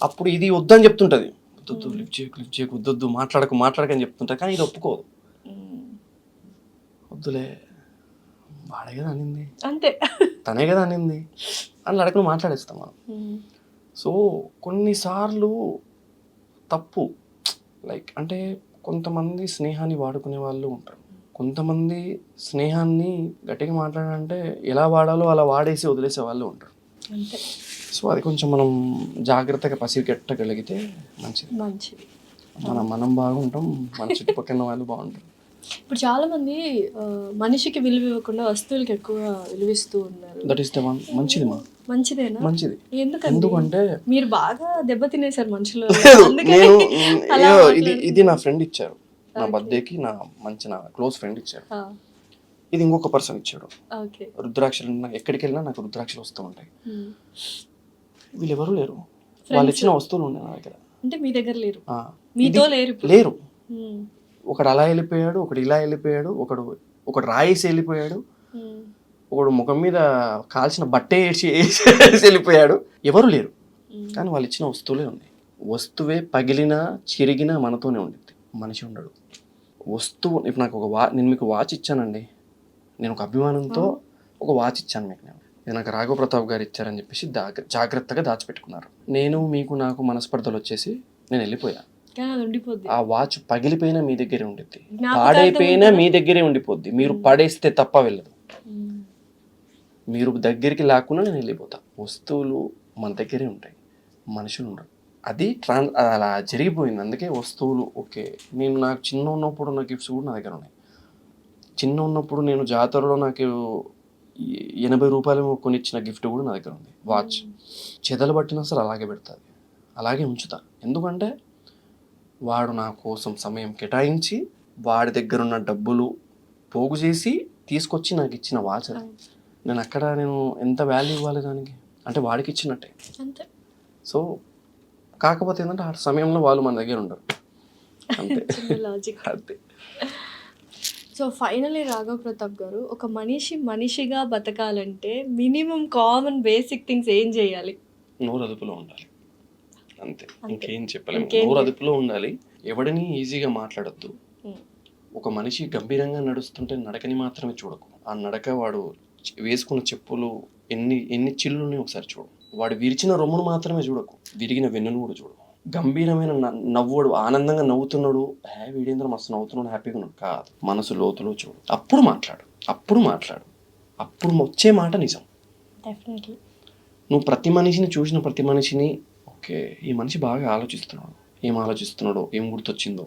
అప్పుడు ఇది వద్దని చెప్తుంటది, వద్దు లిఫ్ట్ చేయకు వద్దు మాట్లాడకని చెప్తుంటా, కానీ ఇది ఒప్పుకోదు. వద్దులే, వాడే కదా అనింది, అంతే తనే కదా అనింది అని అడగను మాట్లాడేస్తాం మనం. సో కొన్నిసార్లు తప్పు, లైక్ అంటే కొంతమంది స్నేహాన్ని వాడుకునే వాళ్ళు ఉంటారు, కొంతమంది స్నేహాన్ని గట్టిగా మాట్లాడాలంటే ఎలా వాడాలో అలా వాడేసి వదిలేసే వాళ్ళు ఉంటారు. సో అది కొంచెం మనం జాగ్రత్తగా పసిగట్టగలిగితే మంచిది. మనం బాగుంటాం, మన చుట్టుపక్కల వాళ్ళు బాగుంటారు. ఇప్పుడు చాలా మంది మనిషికి విలువ ఇవ్వకుండా వస్తువులకి ఎక్కువ విలువిస్తూ ఉన్నారు. That is the one. మంచిదేనా? మంచిది. ఎందుకంటే మీరు బాగా దెబ్బతినేశారు మనుషులు. ఇది నా ఫ్రెండ్ ఇచ్చారు, నా బర్త్డేకి నా క్లోజ్ ఫ్రెండ్ ఇచ్చారు. ఇది ఇంకొక పర్సన్ ఇచ్చాడు. రుద్రాక్షలు, ఎక్కడికి వెళ్ళినా నాకు రుద్రాక్షలు వస్తూ ఉంటాయి. వీళ్ళు ఎవరు లేరు, వాళ్ళు ఇచ్చిన వస్తువులు ఉన్నాయి నా దగ్గర. అంటే మీ దగ్గర లేరు, మీతో లేరు. ఒకడు అలా వెళ్ళిపోయాడు, ఒకడు ఇలా వెళ్ళిపోయాడు, ఒకడు రాయేసి వెళ్ళిపోయాడు, ఒకడు ముఖం మీద కాల్చిన బట్టే వేసి వెళ్ళిపోయాడు. ఎవరు లేరు, కానీ వాళ్ళు ఇచ్చిన వస్తువులే ఉన్నాయి. వస్తువే పగిలినా చిరిగినా మనతోనే ఉండిద్ది, మనిషి ఉండడు. వస్తువు ఇప్పుడు నాకు నేను మీకు వాచ్ ఇచ్చానండి, నేను ఒక అభిమానంతో ఒక వాచ్ ఇచ్చాను మీకు. ఇది నాకు రాఘవ ప్రతాప్ గారు ఇచ్చారని చెప్పేసి జాగ్రత్తగా దాచిపెట్టుకున్నారు. నాకు మనస్పర్ధలు వచ్చేసి నేను వెళ్ళిపోయాను. ఆ వాచ్ పగిలిపోయినా మీ దగ్గరే ఉండిద్ది, పాడైపోయినా మీ దగ్గరే ఉండిపోద్ది. మీరు పడేస్తే తప్ప వెళ్ళదు, మీరు దగ్గరికి లాక్కున్నా నేను వెళ్ళిపోతా. వస్తువులు మన దగ్గరే ఉంటాయి, మనుషులు ఉండరు. అది అలా జరిగిపోయింది. అందుకే వస్తువులు ఓకే. నాకు చిన్న ఉన్నప్పుడు నా గిఫ్ట్స్ కూడా నా దగ్గర ఉన్నాయి. చిన్న ఉన్నప్పుడు నేను జాతరలో నాకు 80 రూపాయలు కొనిచ్చిన గిఫ్ట్ కూడా నా దగ్గర ఉంది, వాచ్. చెదలు పట్టినా అసలు అలాగే పెడతాది, అలాగే ఉంచుతా. ఎందుకంటే వాడు నా కోసం సమయం కేటాయించి వాడి దగ్గర ఉన్న డబ్బులు పోగు చేసి తీసుకొచ్చి నాకు ఇచ్చిన వాచ్ అది. నేను అక్కడ నేను ఎంత వాల్యూ ఇవ్వాలి దానికి, అంటే వాడికి ఇచ్చినట్టే. అంతే. సో కాకపోతే ఏంటంటే ఆ సమయంలో వాళ్ళు మన దగ్గర ఉండరు, అంతే. లాజిక్. అంతే. సో ఫైనలీ రాఘవ్ ప్రతాప్ గారు, ఒక మనిషి మనిషిగా బతకాలంటే మినిమం కామన్ బేసిక్ థింగ్స్ ఏం చేయాలి? నోరు అదుపులో ఉండాలి, అంతే. ఇంకేం చెప్పలేము. ఇంకేం నోరు అదుపులో ఉండాలి. ఎవడిని ఈజీగా మాట్లాడొద్దు. ఒక మనిషి గంభీరంగా నడుస్తుంటే నడకని మాత్రమే చూడకు. ఆ నడక వాడు వేసుకున్న చెప్పులు ఎన్ని చిల్లుని ఒకసారి చూడు. వాడు విరిచిన రొమ్మును మాత్రమే చూడకు, విరిగిన వెన్నును కూడా చూడు. గంభీరమైన నవ్వుడు, ఆనందంగా నవ్వుతున్నాడు, వీడేంద్ర మస్తు నవ్వుతున్నాడు, హ్యాపీగా ఉన్నాడు కాదు. మనసు లోతులో చూడు, అప్పుడు మాట్లాడు. అప్పుడు వచ్చే మాట నిజం. డెఫినెట్లీ. నువ్వు ప్రతి మనిషిని చూసిన ప్రతి మనిషిని ఓకే ఈ మనిషి బాగా ఆలోచిస్తున్నాడు, ఏం ఆలోచిస్తున్నాడో, ఏం గుర్తొచ్చిందో,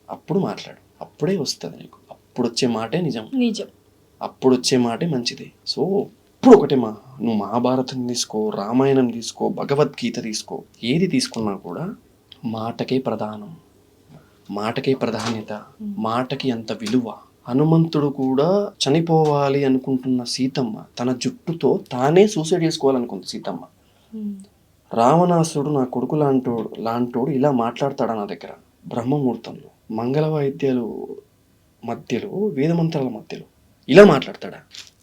అప్పుడు మాట్లాడు. అప్పుడే వస్తుంది నీకు. అప్పుడు వచ్చే మాటే నిజం. అప్పుడు వచ్చే మాటే మంచిది. సో ఇప్పుడు ఒకటే నువ్వు మహాభారతం తీసుకో, రామాయణం తీసుకో, భగవద్గీత తీసుకో, ఏది తీసుకున్నా కూడా మాటకే ప్రధానం, మాటకే ప్రాధాన్యత, మాటకి అంత విలువ. హనుమంతుడు కూడా చనిపోవాలి అనుకుంటున్న సీతమ్మ తన జుట్టుతో తానే సూసైడ్ చేసుకోవాలనుకుంది సీతమ్మ. రావణాసుడు నా కొడుకు లాంటోడు ఇలా మాట్లాడతాడా నా దగ్గర బ్రహ్మముహూర్తంలో, మంగళ వాయిద్యాలు మధ్యలో, వేదమంత్రాల మధ్యలో ఇలా మాట్లాడతాడా?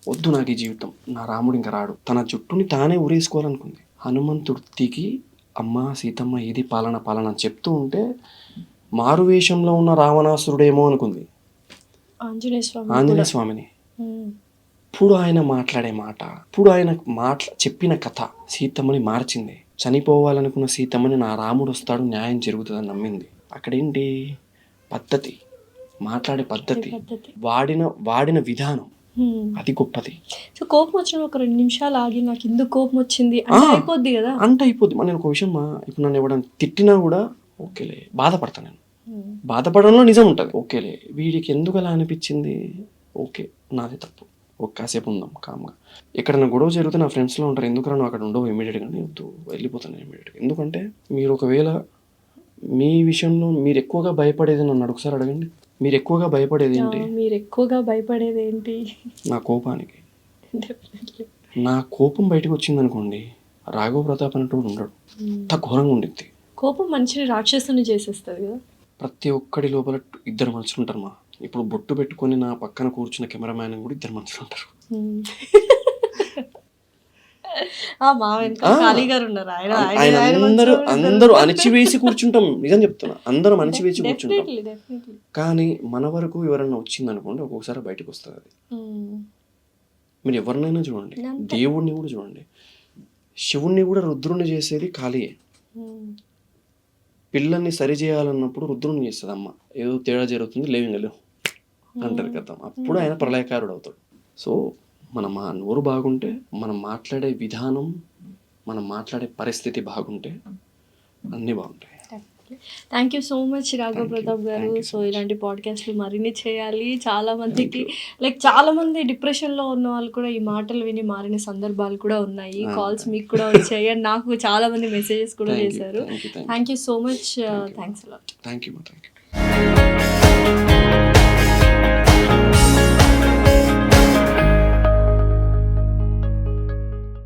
వద్దు నాకు ఈ జీవితం, నా రాముడు ఇంకా రాడు. తన జుట్టుని తానే ఊరేసుకోవాలనుకుంది. హనుమంతుడికి అమ్మ సీతమ్మ ఏది పాలన అని చెప్తూ ఉంటే మారువేషంలో ఉన్న రావణాసురుడేమో అనుకుంది ఆంజనేయ స్వామిని. ఇప్పుడు ఆయన మాట్లాడే మాట, ఇప్పుడు ఆయన చెప్పిన కథ సీతమ్మని మార్చింది. చనిపోవాలనుకున్న సీతమ్మని నా రాముడు వస్తాడు, న్యాయం జరుగుతుందని నమ్మింది. అక్కడేంటి పద్ధతి, మాట్లాడే పద్ధతి, వాడిన విధానం, అది గొప్పది. సో కోపం వచ్చిన ఒక 2 నిమిషాలు ఆగి నాకు ఎందుకు కోపం వచ్చింది అయిపోద్ది కదా, అంటే అయిపోద్ది. నేను ఒక విషయం, ఇప్పుడు నన్ను ఎవడన్నా తిట్టినా కూడా ఓకేలే బాధపడతాను. నేను బాధపడడంలో నిజం ఉంటుంది. ఓకేలే వీడికి ఎందుకు అలా అనిపించింది, ఓకే నాది తప్పు, కాసేపు ఉందాం కామ్గా. ఎక్కడైనా గొడవ జరిగితే నా ఫ్రెండ్స్లో ఉంటారు, ఎందుకు నువ్వు అక్కడ ఉండవు ఇమీడియట్గా, వద్దు వెళ్ళిపోతాను ఇమీడియట్గా. ఎందుకంటే మీరు ఒకవేళ మీ విషయంలో మీరు ఎక్కువగా భయపడేది నన్ను ఒకసారి అడగండి. మీరు ఎక్కువగా భయపడేది ఏంటి? నా కోపానికి. నా కోపం బయటకు వచ్చింది అనుకోండి, రాఘవ్ ప్రతాప్ అనేటోడు ఉండడు, అంత ఘోరంగా ఉండిద్ది. కోపం మనిషిని రాక్షసుని చేసేస్తుంది కదా. ప్రతి ఒక్కడి లోపల 2 మనుషులు ఉంటారు మా. ఇప్పుడు బొట్టు పెట్టుకొని నా పక్కన కూర్చున్న కెమెరామ్యాన్ కూడా 2 మనుషులు ఉంటారు. అందరూ అణిచివేసి కూర్చుంటాం, నిజం చెప్తున్నా, అందరం అణిచివేసి కూర్చుంటాం. కానీ మన వరకు ఎవరన్నా వచ్చింది అనుకోండి, ఒక్కొక్కసారి బయటకు వస్తుంది అది. మీరు ఎవరినైనా చూడండి, దేవుణ్ణి కూడా చూడండి, శివుణ్ణి కూడా రుద్రుణ్ణి చేసేది ఖాళీయే. పిల్లల్ని సరి చేయాలన్నప్పుడు రుద్రుణ్ణి చేస్తుంది అమ్మ, ఏదో తేడా జరుగుతుంది లేవు అంటారు కదా, అప్పుడు ఆయన ప్రళయకారుడు అవుతాడు. సో మన నోరు బాగుంటే, మనం మాట్లాడే విధానం, మనం మాట్లాడే పరిస్థితి బాగుంటే అన్నీ బాగుంటాయి. Thank you so much Raghav Pratap గారు. సో ఇలాంటి పాడ్కాస్ట్లు మరిన్ని చేయాలి. చాలా మంది డిప్రెషన్లో ఉన్న వాళ్ళు కూడా ఈ మాటలు విని మారిన సందర్భాలు కూడా ఉన్నాయి. కాల్స్ మీకు కూడా వచ్చాయి, అండ్ నాకు చాలా మంది మెసేజెస్ కూడా చేశారు. Thank you so much. Thanks a lot. Thank you.